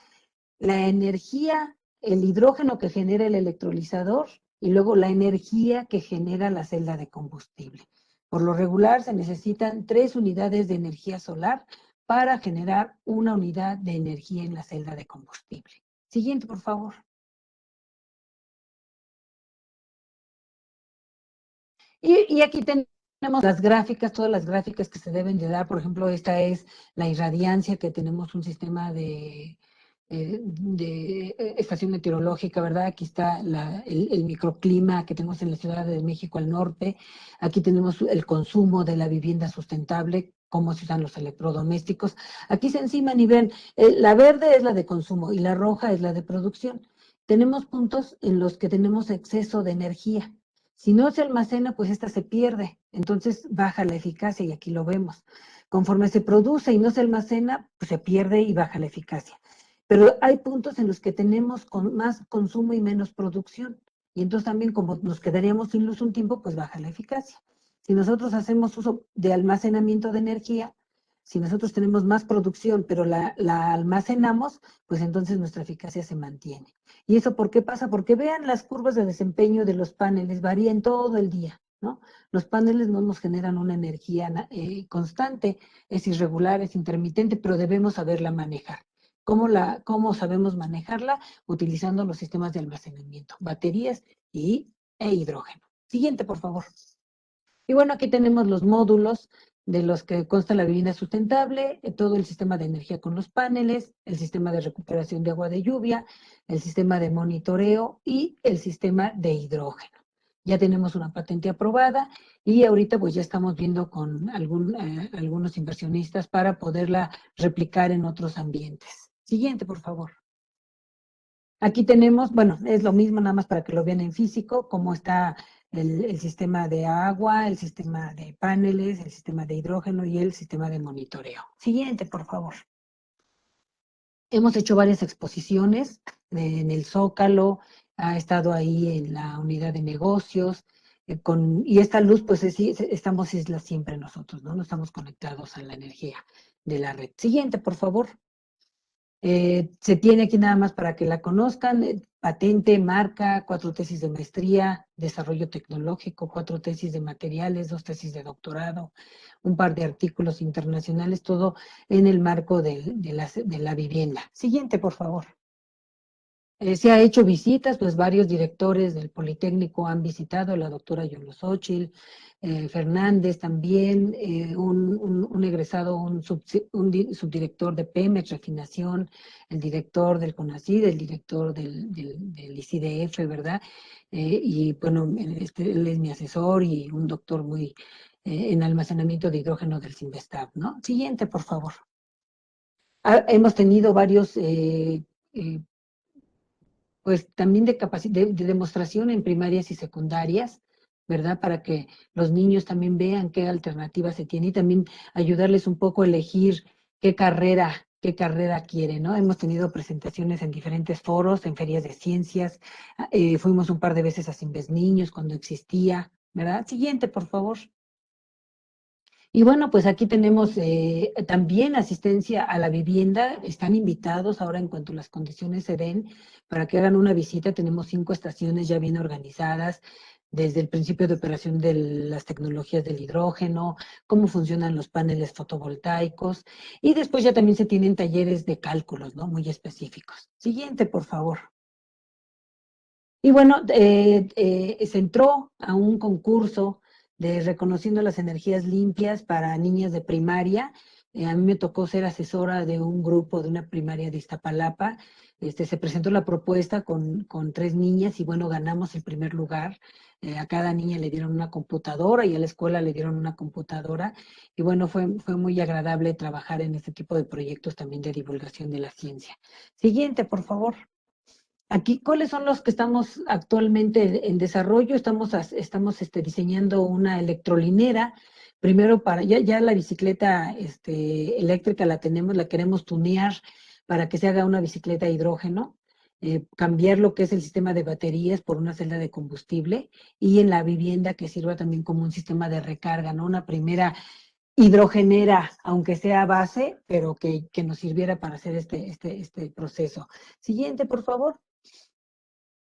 la energía, el hidrógeno que genera el electrolizador y luego la energía que genera la celda de combustible. Por lo regular se necesitan 3 unidades de energía solar para generar una unidad de energía en la celda de combustible. Siguiente, por favor. Y aquí tenemos las gráficas, todas las gráficas que se deben de dar. Por ejemplo, esta es la irradiancia, que tenemos un sistema de estación meteorológica, ¿verdad? Aquí está el microclima que tenemos en la Ciudad de México al norte. Aquí tenemos el consumo de la vivienda sustentable, cómo se usan los electrodomésticos. Aquí se enciman y ven, la verde es la de consumo y la roja es la de producción. Tenemos puntos en los que tenemos exceso de energía. Si no se almacena, pues esta se pierde, entonces baja la eficacia y aquí lo vemos. Conforme se produce y no se almacena, pues se pierde y baja la eficacia. Pero hay puntos en los que tenemos más consumo y menos producción. Y entonces también como nos quedaríamos sin luz un tiempo, pues baja la eficacia. Si nosotros hacemos uso de almacenamiento de energía, si nosotros tenemos más producción, pero la almacenamos, pues entonces nuestra eficacia se mantiene. ¿Y eso por qué pasa? Porque vean las curvas de desempeño de los paneles, varían todo el día, ¿no? Los paneles no nos generan una energía constante, es irregular, es intermitente, pero debemos saberla manejar. ¿Cómo sabemos manejarla? Utilizando los sistemas de almacenamiento, baterías e hidrógeno. Siguiente, por favor. Y bueno, aquí tenemos los módulos de los que consta la vivienda sustentable, todo el sistema de energía con los paneles, el sistema de recuperación de agua de lluvia, el sistema de monitoreo y el sistema de hidrógeno. Ya tenemos una patente aprobada y ahorita pues ya estamos viendo con algunos inversionistas para poderla replicar en otros ambientes. Siguiente, por favor. Aquí tenemos, bueno, es lo mismo, nada más para que lo vean en físico, cómo está el sistema de agua, el sistema de paneles, el sistema de hidrógeno y el sistema de monitoreo. Siguiente, por favor. Hemos hecho varias exposiciones en el Zócalo, ha estado ahí en la unidad de negocios, y esta luz, pues estamos isla siempre nosotros, ¿no? No estamos conectados a la energía de la red. Siguiente, por favor. Se tiene aquí nada más para que la conozcan, patente, marca, 4 tesis de maestría, desarrollo tecnológico, 4 tesis de materiales, 2 tesis de doctorado, un par de artículos internacionales, todo en el marco de la vivienda. Siguiente, por favor. Se ha hecho visitas, pues varios directores del Politécnico han visitado, la doctora Yolosóchil, Fernández también, un egresado, subdirector de Pemex, Refinación, el director del CONACYT, el director del ICDF, ¿verdad? Y bueno, él es mi asesor y un doctor muy en almacenamiento de hidrógeno del Cinvestav, ¿no? Siguiente, por favor. Hemos tenido varios pues también de demostración en primarias y secundarias, ¿verdad? Para que los niños también vean qué alternativas se tiene y también ayudarles un poco a elegir qué carrera quieren, ¿no? Hemos tenido presentaciones en diferentes foros, en ferias de ciencias, fuimos un par de veces a Cimbes Niños cuando existía, ¿verdad? Siguiente, por favor. Y bueno, pues aquí tenemos también asistencia a la vivienda. Están invitados ahora en cuanto las condiciones se den para que hagan una visita. Tenemos 5 estaciones ya bien organizadas desde el principio de operación de las tecnologías del hidrógeno, cómo funcionan los paneles fotovoltaicos y después ya también se tienen talleres de cálculos, ¿no? Muy específicos. Siguiente, por favor. Y bueno, se entró a un concurso de Reconociendo las Energías Limpias para niñas de primaria. A mí me tocó ser asesora de un grupo de una primaria de Iztapalapa. Se presentó la propuesta con 3 niñas y bueno, ganamos el primer lugar. A cada niña le dieron una computadora y a la escuela le dieron una computadora. Y bueno, fue muy agradable trabajar en este tipo de proyectos también de divulgación de la ciencia. Siguiente, por favor. Aquí, ¿cuáles son los que estamos actualmente en desarrollo? Estamos diseñando una electrolinera. Primero, ya la bicicleta eléctrica la tenemos, la queremos tunear para que se haga una bicicleta a hidrógeno, cambiar lo que es el sistema de baterías por una celda de combustible y en la vivienda que sirva también como un sistema de recarga, ¿no? Una primera hidrogenera, aunque sea a base, pero que nos sirviera para hacer este proceso. Siguiente, por favor.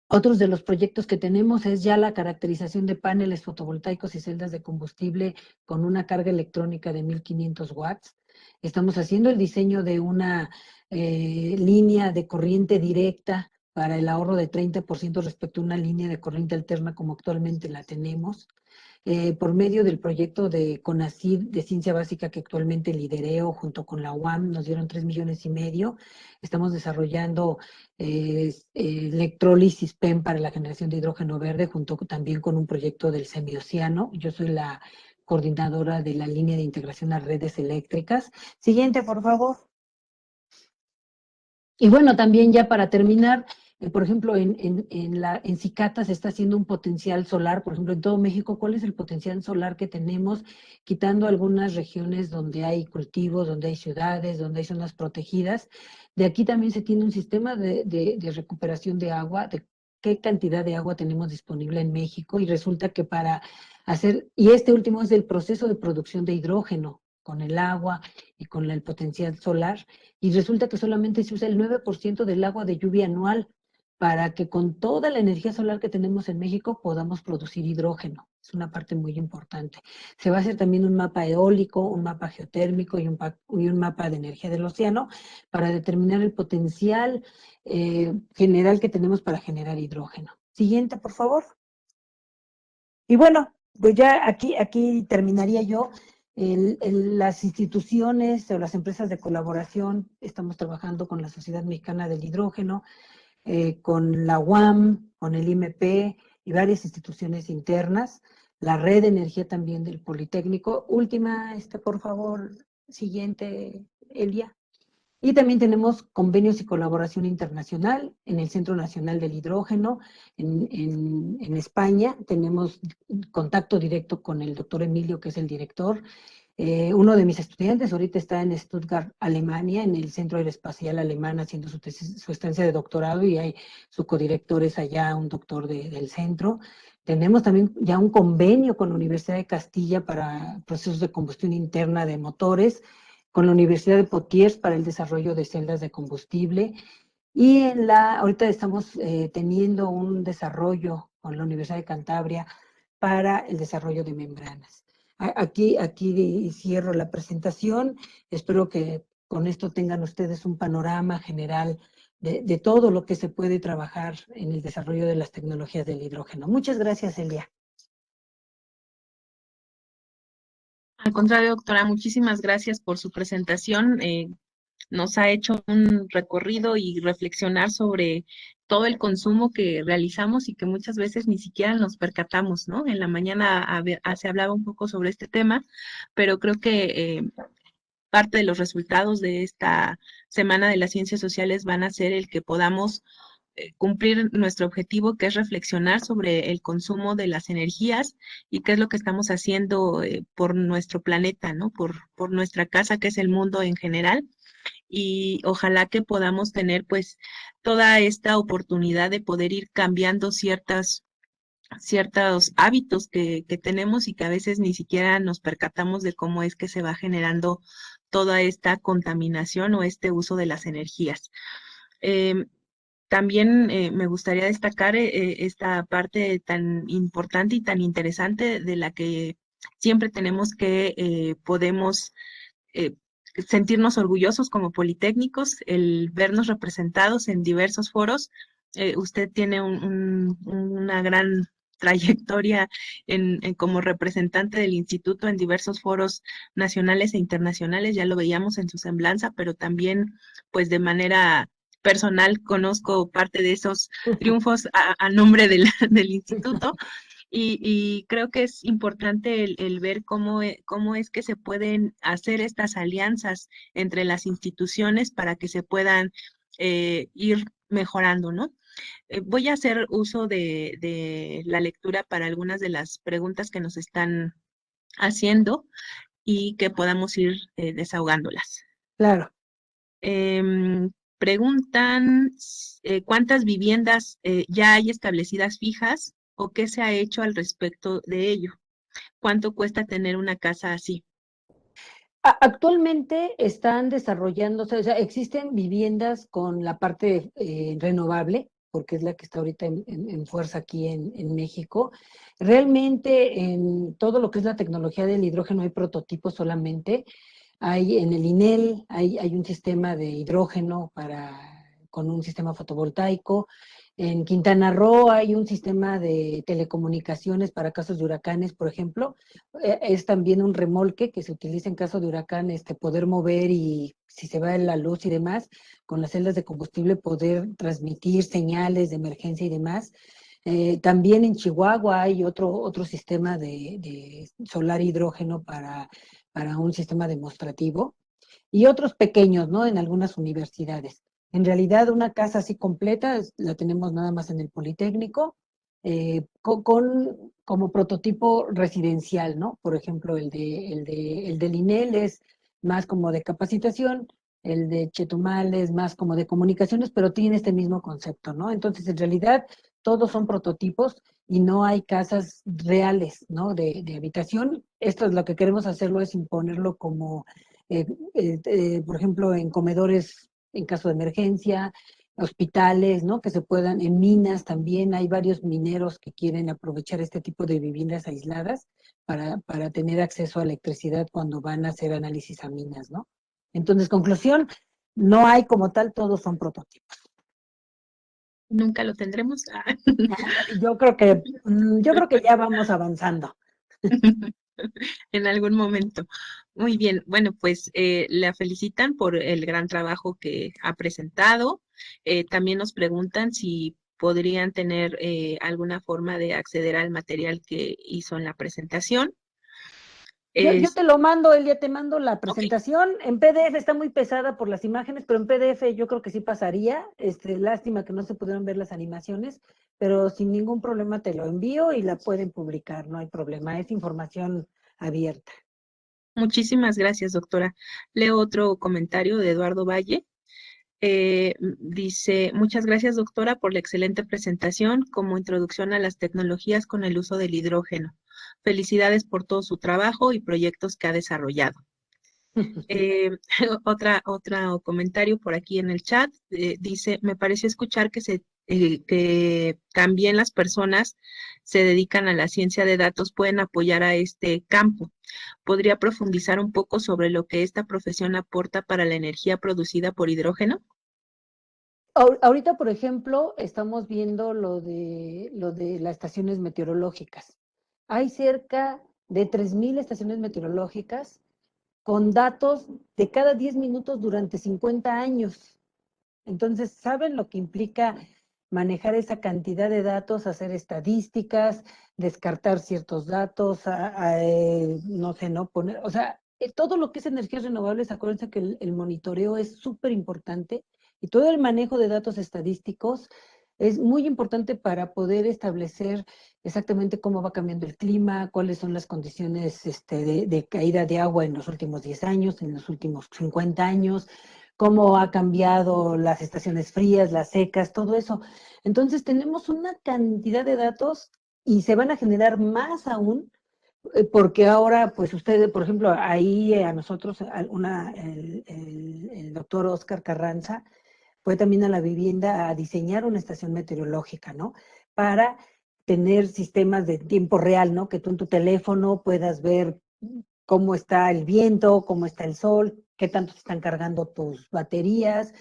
Otros de los proyectos que tenemos es ya la caracterización de paneles fotovoltaicos y celdas de combustible con una carga electrónica de 1500 watts. Estamos haciendo el diseño de una línea de corriente directa para el ahorro de 30% respecto a una línea de corriente alterna como actualmente la tenemos. Por medio del proyecto de CONACYT de Ciencia Básica que actualmente lidereo junto con la UAM, nos dieron 3,5 millones. Estamos desarrollando electrólisis PEM para la generación de hidrógeno verde, junto también con un proyecto del Semioceano. Yo soy la coordinadora de la línea de integración a redes eléctricas. Siguiente, por favor. Y bueno, también ya para terminar, por ejemplo, en Cicata se está haciendo un potencial solar, por ejemplo, en todo México, ¿cuál es el potencial solar que tenemos? Quitando algunas regiones donde hay cultivos, donde hay ciudades, donde hay zonas protegidas. De aquí también se tiene un sistema de recuperación de agua, de qué cantidad de agua tenemos disponible en México, y resulta que y este último es el proceso de producción de hidrógeno con el agua y con el potencial solar y resulta que solamente se usa el 9% del agua de lluvia anual para que con toda la energía solar que tenemos en México podamos producir hidrógeno. Es una parte muy importante. Se va a hacer también un mapa eólico, un mapa geotérmico y un mapa de energía del océano para determinar el potencial general que tenemos para generar hidrógeno. Siguiente, por favor. Y bueno, pues ya aquí terminaría yo. Las instituciones o las empresas de colaboración, estamos trabajando con la Sociedad Mexicana del Hidrógeno, con la UAM, con el IMP y varias instituciones internas, la red de energía también del Politécnico. Última, por favor, siguiente, Elia. Y también tenemos convenios y colaboración internacional en el Centro Nacional del Hidrógeno en España. Tenemos contacto directo con el doctor Emilio, que es el director. Uno de mis estudiantes ahorita está en Stuttgart, Alemania, en el Centro Aeroespacial Alemán, haciendo su estancia de doctorado, y hay, su codirector es allá, un doctor del centro. Tenemos también ya un convenio con la Universidad de Castilla para procesos de combustión interna de motores, con la Universidad de Poitiers para el desarrollo de celdas de combustible, y ahorita estamos teniendo un desarrollo con la Universidad de Cantabria para el desarrollo de membranas. Aquí cierro la presentación. Espero que con esto tengan ustedes un panorama general de todo lo que se puede trabajar en el desarrollo de las tecnologías del hidrógeno. Muchas gracias, Elia. Al contrario, doctora, muchísimas gracias por su presentación. Nos ha hecho un recorrido y reflexionar sobre todo el consumo que realizamos y que muchas veces ni siquiera nos percatamos, ¿no? En la mañana se hablaba un poco sobre este tema, pero creo que parte de los resultados de esta Semana de las Ciencias Sociales van a ser el que podamos cumplir nuestro objetivo, que es reflexionar sobre el consumo de las energías y qué es lo que estamos haciendo por nuestro planeta, ¿no? Por nuestra casa, que es el mundo en general. Y ojalá que podamos tener pues toda esta oportunidad de poder ir cambiando ciertos hábitos que tenemos y que a veces ni siquiera nos percatamos de cómo es que se va generando toda esta contaminación o este uso de las energías. Eh, También me gustaría destacar esta parte tan importante y tan interesante de la que siempre tenemos que podemos eh, sentirnos orgullosos como politécnicos, el vernos representados en diversos foros. Usted tiene una gran trayectoria como representante del instituto en diversos foros nacionales e internacionales, ya lo veíamos en su semblanza, pero también pues de manera personal conozco parte de esos triunfos a nombre del instituto. Y creo que es importante el ver cómo es que se pueden hacer estas alianzas entre las instituciones para que se puedan ir mejorando, ¿no? Voy a hacer uso de la lectura para algunas de las preguntas que nos están haciendo y que podamos ir desahogándolas. Claro. Preguntan cuántas viviendas ya hay establecidas fijas o qué se ha hecho al respecto de ello. ¿Cuánto cuesta tener una casa así? Actualmente están desarrollándose, o sea, existen viviendas con la parte renovable, porque es la que está ahorita en fuerza aquí en México. Realmente en todo lo que es la tecnología del hidrógeno hay prototipos solamente. Hay en el INEL, hay un sistema de hidrógeno con un sistema fotovoltaico. En Quintana Roo hay un sistema de telecomunicaciones para casos de huracanes, por ejemplo. Es también un remolque que se utiliza en caso de huracán, poder mover, y si se va la luz y demás, con las celdas de combustible poder transmitir señales de emergencia y demás. También en Chihuahua hay otro sistema de solar hidrógeno para un sistema demostrativo, y otros pequeños, ¿no? En algunas universidades. En realidad, una casa así completa la tenemos nada más en el Politécnico, como prototipo residencial, ¿no? Por ejemplo, el del INEL es más como de capacitación, el de Chetumal es más como de comunicaciones, pero tiene este mismo concepto, ¿no? Entonces, en realidad, todos son prototipos y no hay casas reales, ¿no? De habitación. Esto es lo que queremos hacerlo, es imponerlo como por ejemplo, en comedores en caso de emergencia, hospitales, ¿no? Que se puedan, en minas también, hay varios mineros que quieren aprovechar este tipo de viviendas aisladas para tener acceso a electricidad cuando van a hacer análisis a minas, ¿no? Entonces, conclusión, no hay como tal, todos son prototipos. Nunca lo tendremos. Yo creo que ya vamos avanzando. En algún momento. Muy bien, bueno, pues la felicitan por el gran trabajo que ha presentado. También nos preguntan si podrían tener alguna forma de acceder al material que hizo en la presentación. Yo Es, te lo mando, Elia, te mando la ok, presentación. En PDF está muy pesada por las imágenes, pero en PDF yo creo que sí pasaría. Lástima que no se pudieron ver las animaciones, pero sin ningún problema te lo envío y la pueden publicar, no hay problema. Es información abierta. Muchísimas gracias, doctora. Leo otro comentario de Eduardo Valle. Dice, muchas gracias, doctora, por la excelente presentación como introducción a las tecnologías con el uso del hidrógeno. Felicidades por todo su trabajo y proyectos que ha desarrollado. Eh, otro comentario por aquí en el chat dice, me pareció escuchar que también las personas se dedican a la ciencia de datos pueden apoyar a este campo. ¿Podría profundizar un poco sobre lo que esta profesión aporta para la energía producida por hidrógeno? Ahorita, por ejemplo, estamos viendo lo de las estaciones meteorológicas. Hay cerca de 3.000 estaciones meteorológicas con datos de cada 10 minutos durante 50 años. Entonces, ¿saben lo que implica manejar esa cantidad de datos, hacer estadísticas, descartar ciertos datos, no sé, no poner, o sea, todo lo que es energías renovables, acuérdense que el monitoreo es súper importante y todo el manejo de datos estadísticos es muy importante para poder establecer exactamente cómo va cambiando el clima, cuáles son las condiciones de caída de agua en los últimos 10 años, en los últimos 50 años, cómo ha cambiado las estaciones frías, las secas, todo eso. Entonces tenemos una cantidad de datos y se van a generar más aún, porque ahora, pues ustedes, por ejemplo, ahí a nosotros, el doctor Oscar Carranza fue también a la vivienda a diseñar una estación meteorológica, ¿no? Para tener sistemas de tiempo real, ¿no? Que tú en tu teléfono puedas ver cómo está el viento, cómo está el sol, qué tanto se están cargando tus baterías,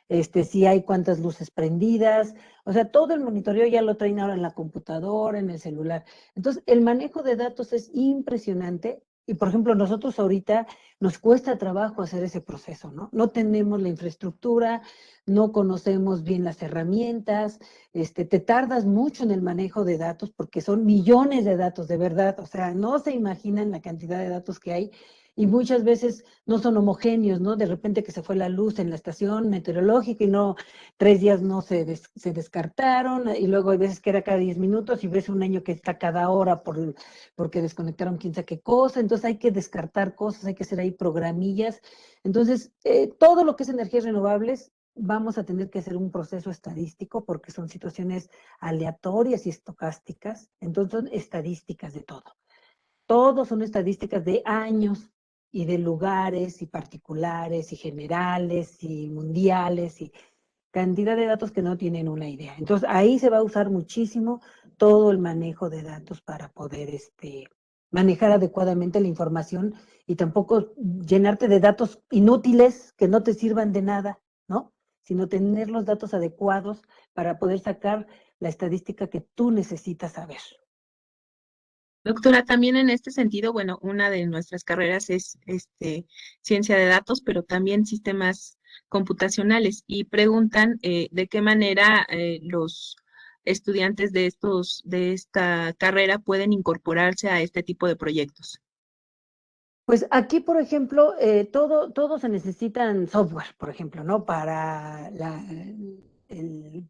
si hay cuántas luces prendidas, o sea, todo el monitoreo ya lo traen ahora en la computadora, en el celular. Entonces, el manejo de datos es impresionante y, por ejemplo, nosotros ahorita nos cuesta trabajo hacer ese proceso, ¿no? No tenemos la infraestructura, no conocemos bien las herramientas, te tardas mucho en el manejo de datos porque son millones de datos, de verdad, o sea, no se imaginan la cantidad de datos que hay y muchas veces no son homogéneos, ¿no? De repente que se fue la luz en la estación meteorológica y no, 3 días no se descartaron y luego hay veces que era cada 10 minutos y ves un año que está cada hora porque desconectaron quién sabe qué cosa, entonces hay que descartar cosas, hay que hacer ahí programillas. Entonces, todo lo que es energías renovables vamos a tener que hacer un proceso estadístico porque son situaciones aleatorias y estocásticas, entonces son estadísticas de todo. Todos son estadísticas de años y de lugares y particulares y generales y mundiales y cantidad de datos que no tienen una idea. Entonces ahí se va a usar muchísimo todo el manejo de datos para poder manejar adecuadamente la información y tampoco llenarte de datos inútiles que no te sirvan de nada, ¿no? Sino tener los datos adecuados para poder sacar la estadística que tú necesitas saber. Doctora, también en este sentido, bueno, una de nuestras carreras es ciencia de datos, pero también sistemas computacionales y preguntan de qué manera los estudiantes de esta carrera pueden incorporarse a este tipo de proyectos. Pues aquí, por ejemplo, todo se necesitan software, por ejemplo, ¿no? Para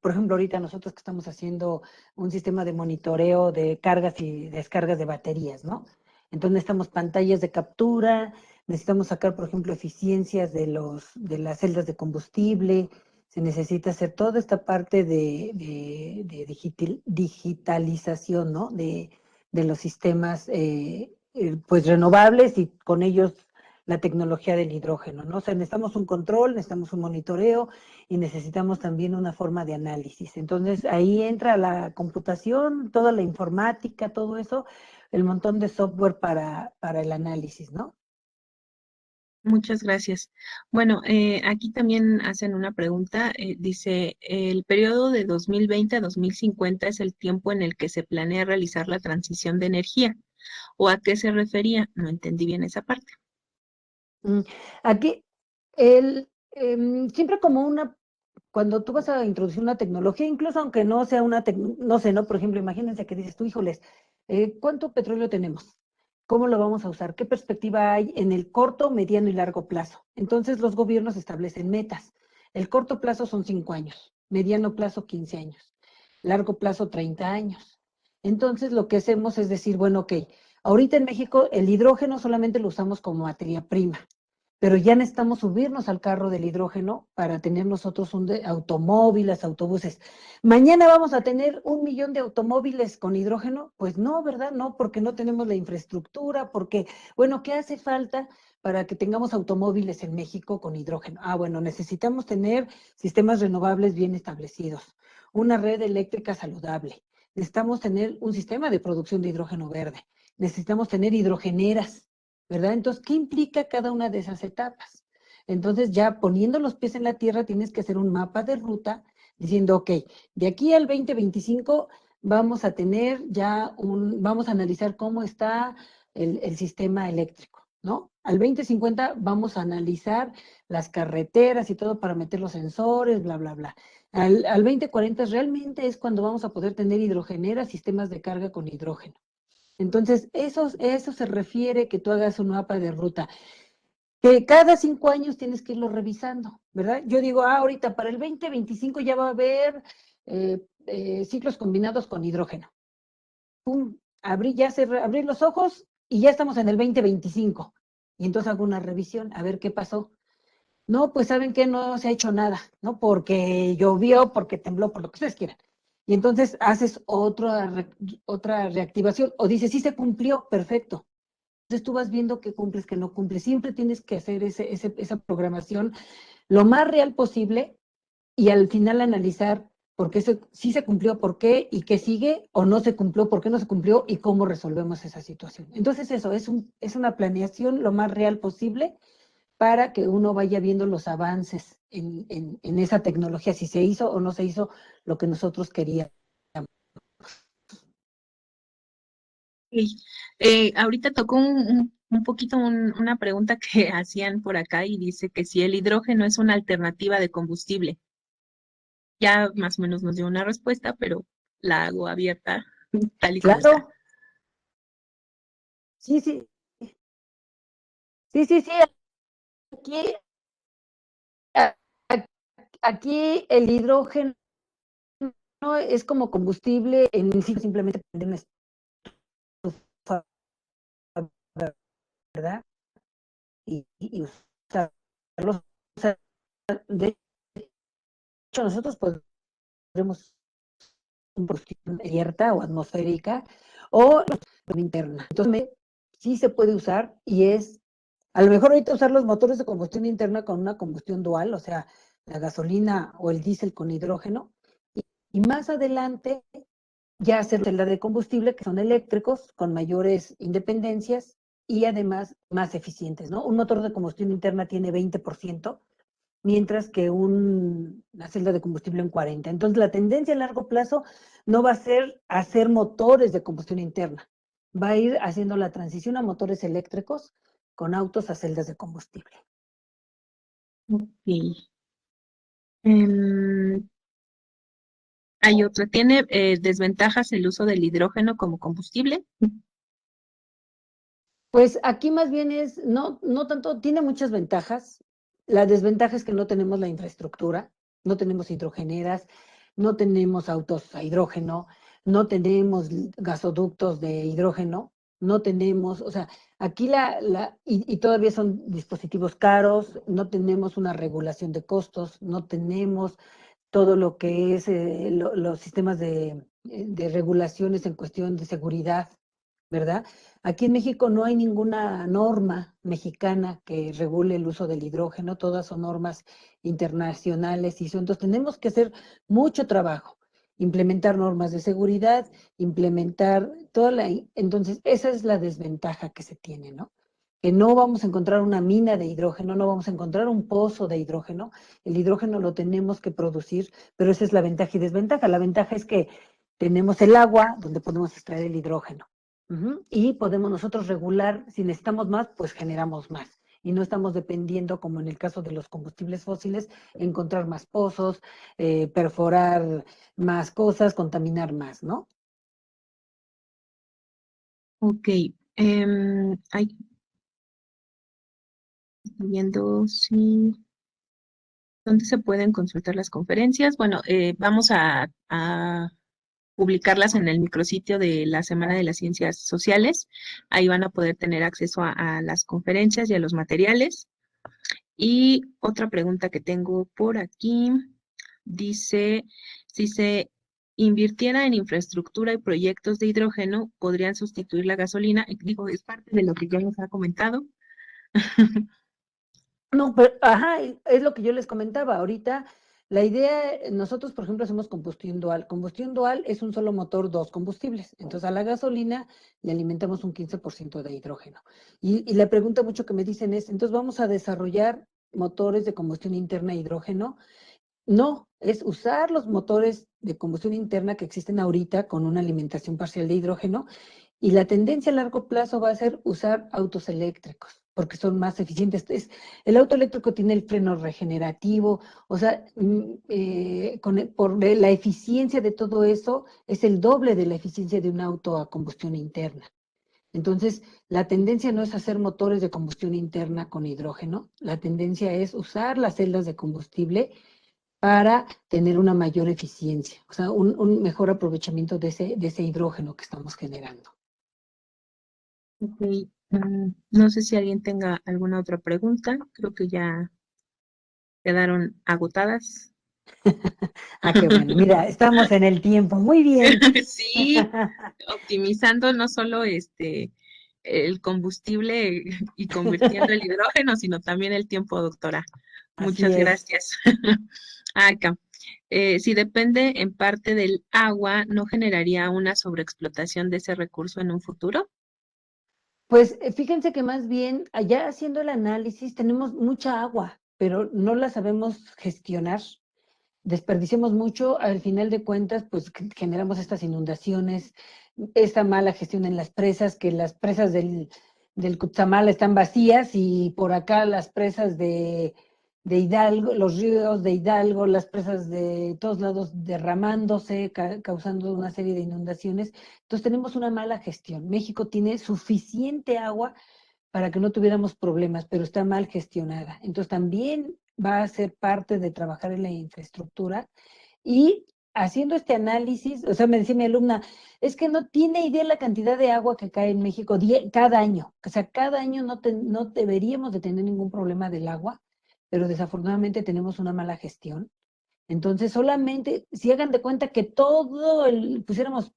por ejemplo, ahorita nosotros que estamos haciendo un sistema de monitoreo de cargas y descargas de baterías, ¿no? Entonces necesitamos pantallas de captura, necesitamos sacar, por ejemplo, eficiencias de las celdas de combustible, se necesita hacer toda esta parte de digitalización, ¿no? De los sistemas pues renovables y con ellos la tecnología del hidrógeno, ¿no? O sea, necesitamos un control, necesitamos un monitoreo y necesitamos también una forma de análisis. Entonces, ahí entra la computación, toda la informática, todo eso, el montón de software para el análisis, ¿no? Muchas gracias. Bueno, aquí también hacen una pregunta. Dice, el periodo de 2020 a 2050 es el tiempo en el que se planea realizar la transición de energía. ¿O a qué se refería? No entendí bien esa parte. Mm, Aquí, siempre como cuando tú vas a introducir una tecnología, incluso aunque no sea no sé, ¿no? Por ejemplo, imagínense que dices tú, híjoles, ¿cuánto petróleo tenemos? ¿Cómo lo vamos a usar? ¿Qué perspectiva hay en el corto, mediano y largo plazo? Entonces los gobiernos establecen metas. El corto plazo son 5 años, mediano plazo 15 años, largo plazo 30 años. Entonces lo que hacemos es decir, bueno, ok, Ahorita en México el hidrógeno solamente lo usamos como materia prima, pero ya necesitamos subirnos al carro del hidrógeno para tener nosotros automóviles, autobuses. ¿Mañana vamos a tener 1 millón de automóviles con hidrógeno? Pues no, ¿verdad? No, porque no tenemos la infraestructura, porque, bueno, ¿qué hace falta para que tengamos automóviles en México con hidrógeno? Bueno, necesitamos tener sistemas renovables bien establecidos, una red eléctrica saludable. Necesitamos tener un sistema de producción de hidrógeno verde. Necesitamos tener hidrogeneras, ¿verdad? Entonces, ¿qué implica cada una de esas etapas? Entonces, ya poniendo los pies en la tierra, tienes que hacer un mapa de ruta diciendo, ok, de aquí al 2025 vamos a tener vamos a analizar cómo está el sistema eléctrico, ¿no? Al 2050 vamos a analizar las carreteras y todo para meter los sensores, bla, bla, bla. Al 2040 realmente es cuando vamos a poder tener hidrogeneras, sistemas de carga con hidrógeno. Entonces, eso se refiere que tú hagas un mapa de ruta, que cada 5 años tienes que irlo revisando, ¿verdad? Yo digo, ahorita para el 2025 ya va a haber ciclos combinados con hidrógeno. Pum, abrí los ojos y ya estamos en el 2025. Y entonces hago una revisión, a ver qué pasó. No, pues saben que no se ha hecho nada, ¿no? Porque llovió, porque tembló, por lo que ustedes quieran. Y entonces haces otra reactivación o dices, sí se cumplió, perfecto. Entonces tú vas viendo qué cumples, qué no cumples. Siempre tienes que hacer esa programación lo más real posible y al final analizar por qué sí se cumplió, por qué y qué sigue, o no se cumplió, por qué no se cumplió y cómo resolvemos esa situación. Entonces eso es una planeación lo más real posible para que uno vaya viendo los avances en esa tecnología, si se hizo o no se hizo lo que nosotros queríamos. Sí. Ahorita tocó un poquito una pregunta que hacían por acá y dice que si el hidrógeno es una alternativa de combustible. Ya más o menos nos dio una respuesta, pero la hago abierta tal y como está. Claro, sí, sí, sí, sí, sí, aquí, aquí el hidrógeno es como combustible en sí, simplemente prender una estufa, ¿verdad? Y usarlos. O sea, de hecho, nosotros podremos combustión abierta o atmosférica o interna. Entonces, sí se puede usar y a lo mejor ahorita usar los motores de combustión interna con una combustión dual, o sea, la gasolina o el diésel con hidrógeno, y más adelante ya hacer celdas de combustible que son eléctricos con mayores independencias y además más eficientes, ¿no? Un motor de combustión interna tiene 20%, mientras que una celda de combustible en 40%. Entonces, la tendencia a largo plazo no va a ser hacer motores de combustión interna, va a ir haciendo la transición a motores eléctricos con autos a celdas de combustible. Ok. Em, Hay otra. ¿Tiene desventajas el uso del hidrógeno como combustible? Pues aquí más bien no tanto, tiene muchas ventajas. La desventaja es que no tenemos la infraestructura, no tenemos hidrogeneras, no tenemos autos a hidrógeno, no tenemos gasoductos de hidrógeno, no tenemos, o sea, aquí y todavía son dispositivos caros, no tenemos una regulación de costos, no tenemos todo lo que es los sistemas de regulaciones en cuestión de seguridad, ¿verdad? Aquí en México no hay ninguna norma mexicana que regule el uso del hidrógeno, todas son normas internacionales entonces tenemos que hacer mucho trabajo, implementar normas de seguridad, implementar entonces esa es la desventaja que se tiene, ¿no? Que no vamos a encontrar una mina de hidrógeno, no vamos a encontrar un pozo de hidrógeno, el hidrógeno lo tenemos que producir, pero esa es la ventaja y desventaja. La ventaja es que tenemos el agua donde podemos extraer el hidrógeno. Y podemos nosotros regular, si necesitamos más, pues generamos más. Y no estamos dependiendo, como en el caso de los combustibles fósiles, encontrar más pozos, perforar más cosas, contaminar más, ¿no? Ok. Ay, estoy viendo si... ¿Dónde se pueden consultar las conferencias? Bueno, vamos a publicarlas en el micrositio de la Semana de las Ciencias Sociales. Ahí van a poder tener acceso a las conferencias y a los materiales. Y otra pregunta que tengo por aquí dice, si se invirtiera en infraestructura y proyectos de hidrógeno, ¿podrían sustituir la gasolina? Digo, es parte de lo que ya nos ha comentado. No, pero, ajá, es lo que yo les comentaba. Ahorita, la idea, nosotros, por ejemplo, hacemos combustión dual. Combustión dual es un solo motor, dos combustibles. Entonces, a la gasolina le alimentamos un 15% de hidrógeno. Y la pregunta mucho que me dicen es, entonces, ¿vamos a desarrollar motores de combustión interna a hidrógeno? No, es usar los motores de combustión interna que existen ahorita con una alimentación parcial de hidrógeno, y la tendencia a largo plazo va a ser usar autos eléctricos, porque son más eficientes. El auto eléctrico tiene el freno regenerativo, o sea, la eficiencia de todo eso es el doble de la eficiencia de un auto a combustión interna. Entonces, la tendencia no es hacer motores de combustión interna con hidrógeno, la tendencia es usar las celdas de combustible para tener una mayor eficiencia, o sea, un mejor aprovechamiento de ese hidrógeno que estamos generando. Ok, no sé si alguien tenga alguna otra pregunta. Creo que ya quedaron agotadas. Ah, qué bueno. Mira, estamos en el tiempo. Muy bien. Sí, optimizando no solo el combustible y convirtiendo el hidrógeno, sino también el tiempo, doctora. Así Muchas es. gracias. Acá. Si depende en parte del agua, ¿no generaría una sobreexplotación de ese recurso en un futuro? Pues fíjense que más bien allá haciendo el análisis tenemos mucha agua, pero no la sabemos gestionar. Desperdiciamos mucho, al final de cuentas, pues generamos estas inundaciones, esta mala gestión en las presas, que las presas del Cutzamala están vacías y por acá las presas de Hidalgo, los ríos de Hidalgo, las presas de todos lados derramándose, causando una serie de inundaciones. Entonces tenemos una mala gestión. México tiene suficiente agua para que no tuviéramos problemas, pero está mal gestionada. Entonces también va a ser parte de trabajar en la infraestructura y haciendo este análisis, o sea, me decía mi alumna, es que no tiene idea la cantidad de agua que cae en México cada año. O sea, cada año no deberíamos de tener ningún problema del agua, pero desafortunadamente tenemos una mala gestión. Entonces, solamente, si hagan de cuenta que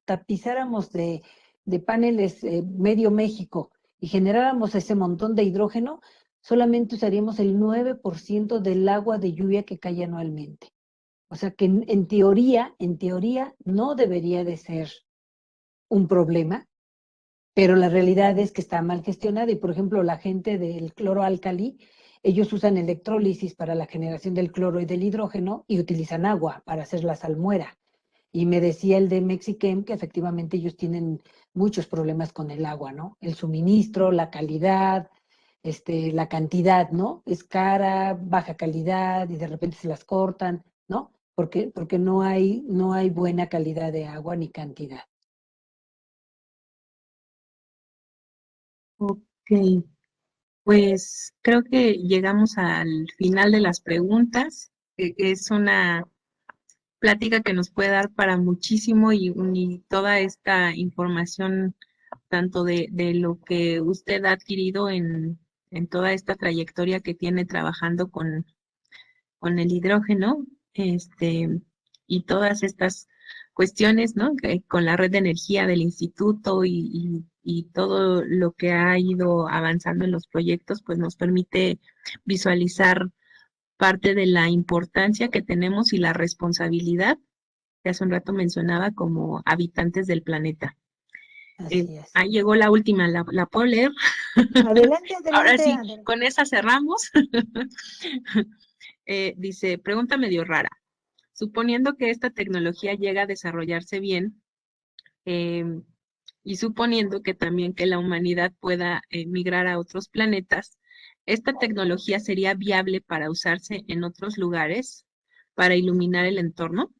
tapizáramos de paneles medio México y generáramos ese montón de hidrógeno, solamente usaríamos el 9% del agua de lluvia que cae anualmente. O sea que en teoría no debería de ser un problema, pero la realidad es que está mal gestionada y, por ejemplo, la gente del cloroalcalí, ellos usan electrólisis para la generación del cloro y del hidrógeno y utilizan agua para hacer la salmuera. Y me decía el de Mexichem que efectivamente ellos tienen muchos problemas con el agua, ¿no? El suministro, la calidad, la cantidad, ¿no? Es cara, baja calidad y de repente se las cortan, ¿no? Porque no hay buena calidad de agua ni cantidad. Ok, pues creo que llegamos al final de las preguntas. Es una plática que nos puede dar para muchísimo y toda esta información, tanto de lo que usted ha adquirido en toda esta trayectoria que tiene trabajando con el hidrógeno, y todas estas cuestiones, ¿no? Con la red de energía del instituto y todo lo que ha ido avanzando en los proyectos, pues nos permite visualizar parte de la importancia que tenemos y la responsabilidad que hace un rato mencionaba como habitantes del planeta. Así es. Ahí llegó la última, la puedo leer. Adelante, Ahora adelante, sí, adelante. con esa cerramos. Dice, pregunta medio rara. Suponiendo que esta tecnología llega a desarrollarse bien, eh, y suponiendo que también que la humanidad pueda migrar a otros planetas, ¿esta tecnología sería viable para usarse en otros lugares para iluminar el entorno?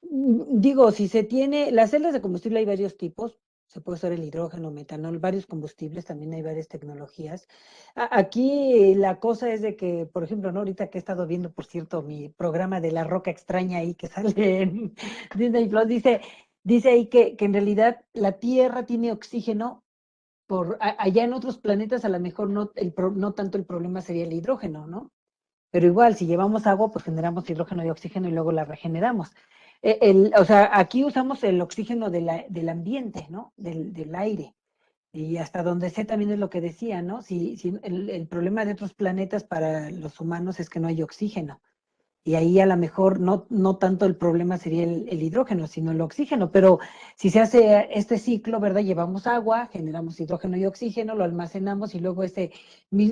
Digo, si se tiene, las celdas de combustible hay varios tipos. se puede usar el hidrógeno, metanol, varios combustibles, también hay varias tecnologías. Aquí la cosa es de que, por ejemplo, ¿no? Ahorita que he estado viendo, por cierto, mi programa de la roca extraña ahí que sale en Disney Plus, dice ahí que en realidad la Tierra tiene oxígeno, allá en otros planetas a lo mejor no tanto el problema sería el hidrógeno, ¿no? Pero igual, si llevamos agua, pues generamos hidrógeno y oxígeno y luego la regeneramos. O sea, aquí usamos el oxígeno del ambiente, ¿no? Del aire. Y hasta donde sé también es lo que decía, ¿no? Si el problema de otros planetas para los humanos es que no hay oxígeno. Y ahí a lo mejor no tanto el problema sería el hidrógeno, sino el oxígeno. Pero si se hace este ciclo, ¿verdad? Llevamos agua, generamos hidrógeno y oxígeno, lo almacenamos y luego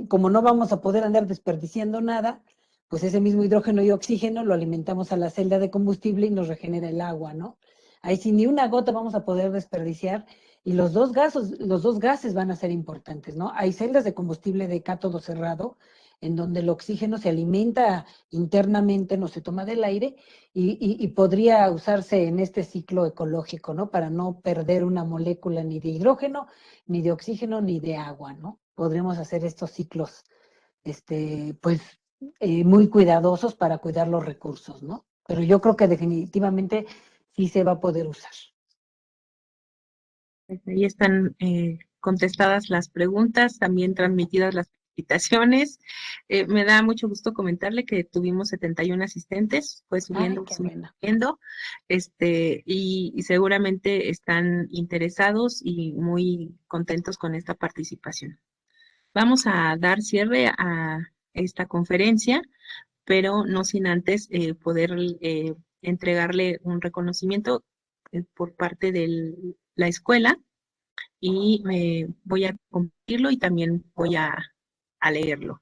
como no vamos a poder andar desperdiciando nada, pues ese mismo hidrógeno y oxígeno lo alimentamos a la celda de combustible y nos regenera el agua, ¿no? Ahí sin ni una gota vamos a poder desperdiciar y los dos gases van a ser importantes, ¿no? Hay celdas de combustible de cátodo cerrado en donde el oxígeno se alimenta internamente, no se toma del aire y podría usarse en este ciclo ecológico, ¿no? Para no perder una molécula ni de hidrógeno, ni de oxígeno, ni de agua, ¿no? Podríamos hacer estos ciclos, pues, muy cuidadosos para cuidar los recursos, ¿no? Pero yo creo que definitivamente sí se va a poder usar. Pues ahí están contestadas las preguntas, también transmitidas las felicitaciones. Me da mucho gusto comentarle que tuvimos 71 asistentes, fue Ay, subiendo, qué bueno. subiendo, y seguramente están interesados y muy contentos con esta participación. Vamos a dar cierre a esta conferencia, pero no sin antes poder entregarle un reconocimiento por parte de la escuela y voy a compartirlo y también voy a leerlo.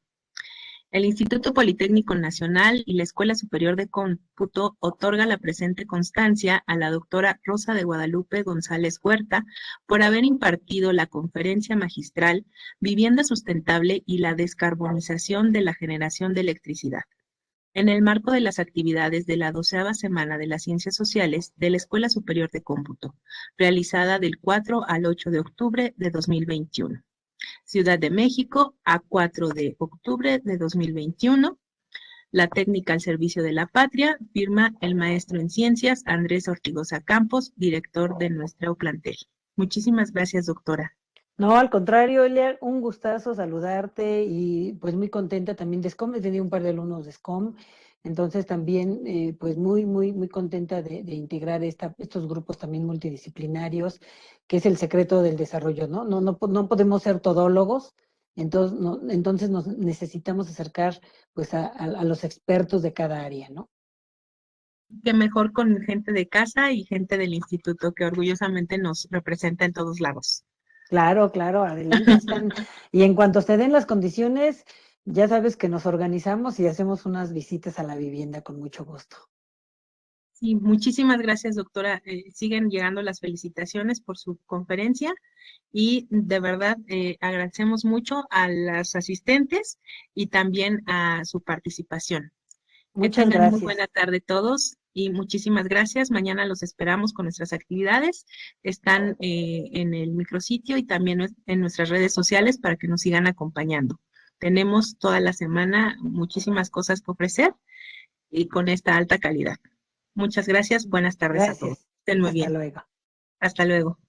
El Instituto Politécnico Nacional y la Escuela Superior de Cómputo otorga la presente constancia a la doctora Rosa de Guadalupe González Huerta por haber impartido la conferencia magistral Vivienda Sustentable y la Descarbonización de la Generación de Electricidad, en el marco de las actividades de la 12ª Semana de las Ciencias Sociales de la Escuela Superior de Cómputo, realizada del 4 al 8 de octubre de 2021. Ciudad de México, a 4 de octubre de 2021. La técnica al servicio de la patria, firma el maestro en ciencias Andrés Ortigosa Campos, director de nuestro plantel. Muchísimas gracias, doctora. No, al contrario, Elia, un gustazo saludarte y pues muy contenta también de SCOM. He tenido un par de alumnos de SCOM, entonces también pues muy contenta de integrar estos grupos también multidisciplinarios, que es el secreto del desarrollo, ¿no? No podemos ser todólogos, entonces nos necesitamos acercar pues a los expertos de cada área, ¿no? Qué mejor con gente de casa y gente del instituto que orgullosamente nos representa en todos lados. Claro, adelante están. Y en cuanto se den las condiciones, ya sabes que nos organizamos y hacemos unas visitas a la vivienda con mucho gusto. Sí, muchísimas gracias, doctora. Siguen llegando las felicitaciones por su conferencia y de verdad agradecemos mucho a las asistentes y también a su participación. Que Muchas tengan muy gracias. buena tarde todos y muchísimas gracias. Mañana los esperamos con nuestras actividades. Están en el micrositio y también en nuestras redes sociales para que nos sigan acompañando. Tenemos toda la semana muchísimas cosas que ofrecer y con esta alta calidad. Muchas gracias. Buenas tardes a todos. Gracias. Estén muy Hasta bien. luego. Hasta luego.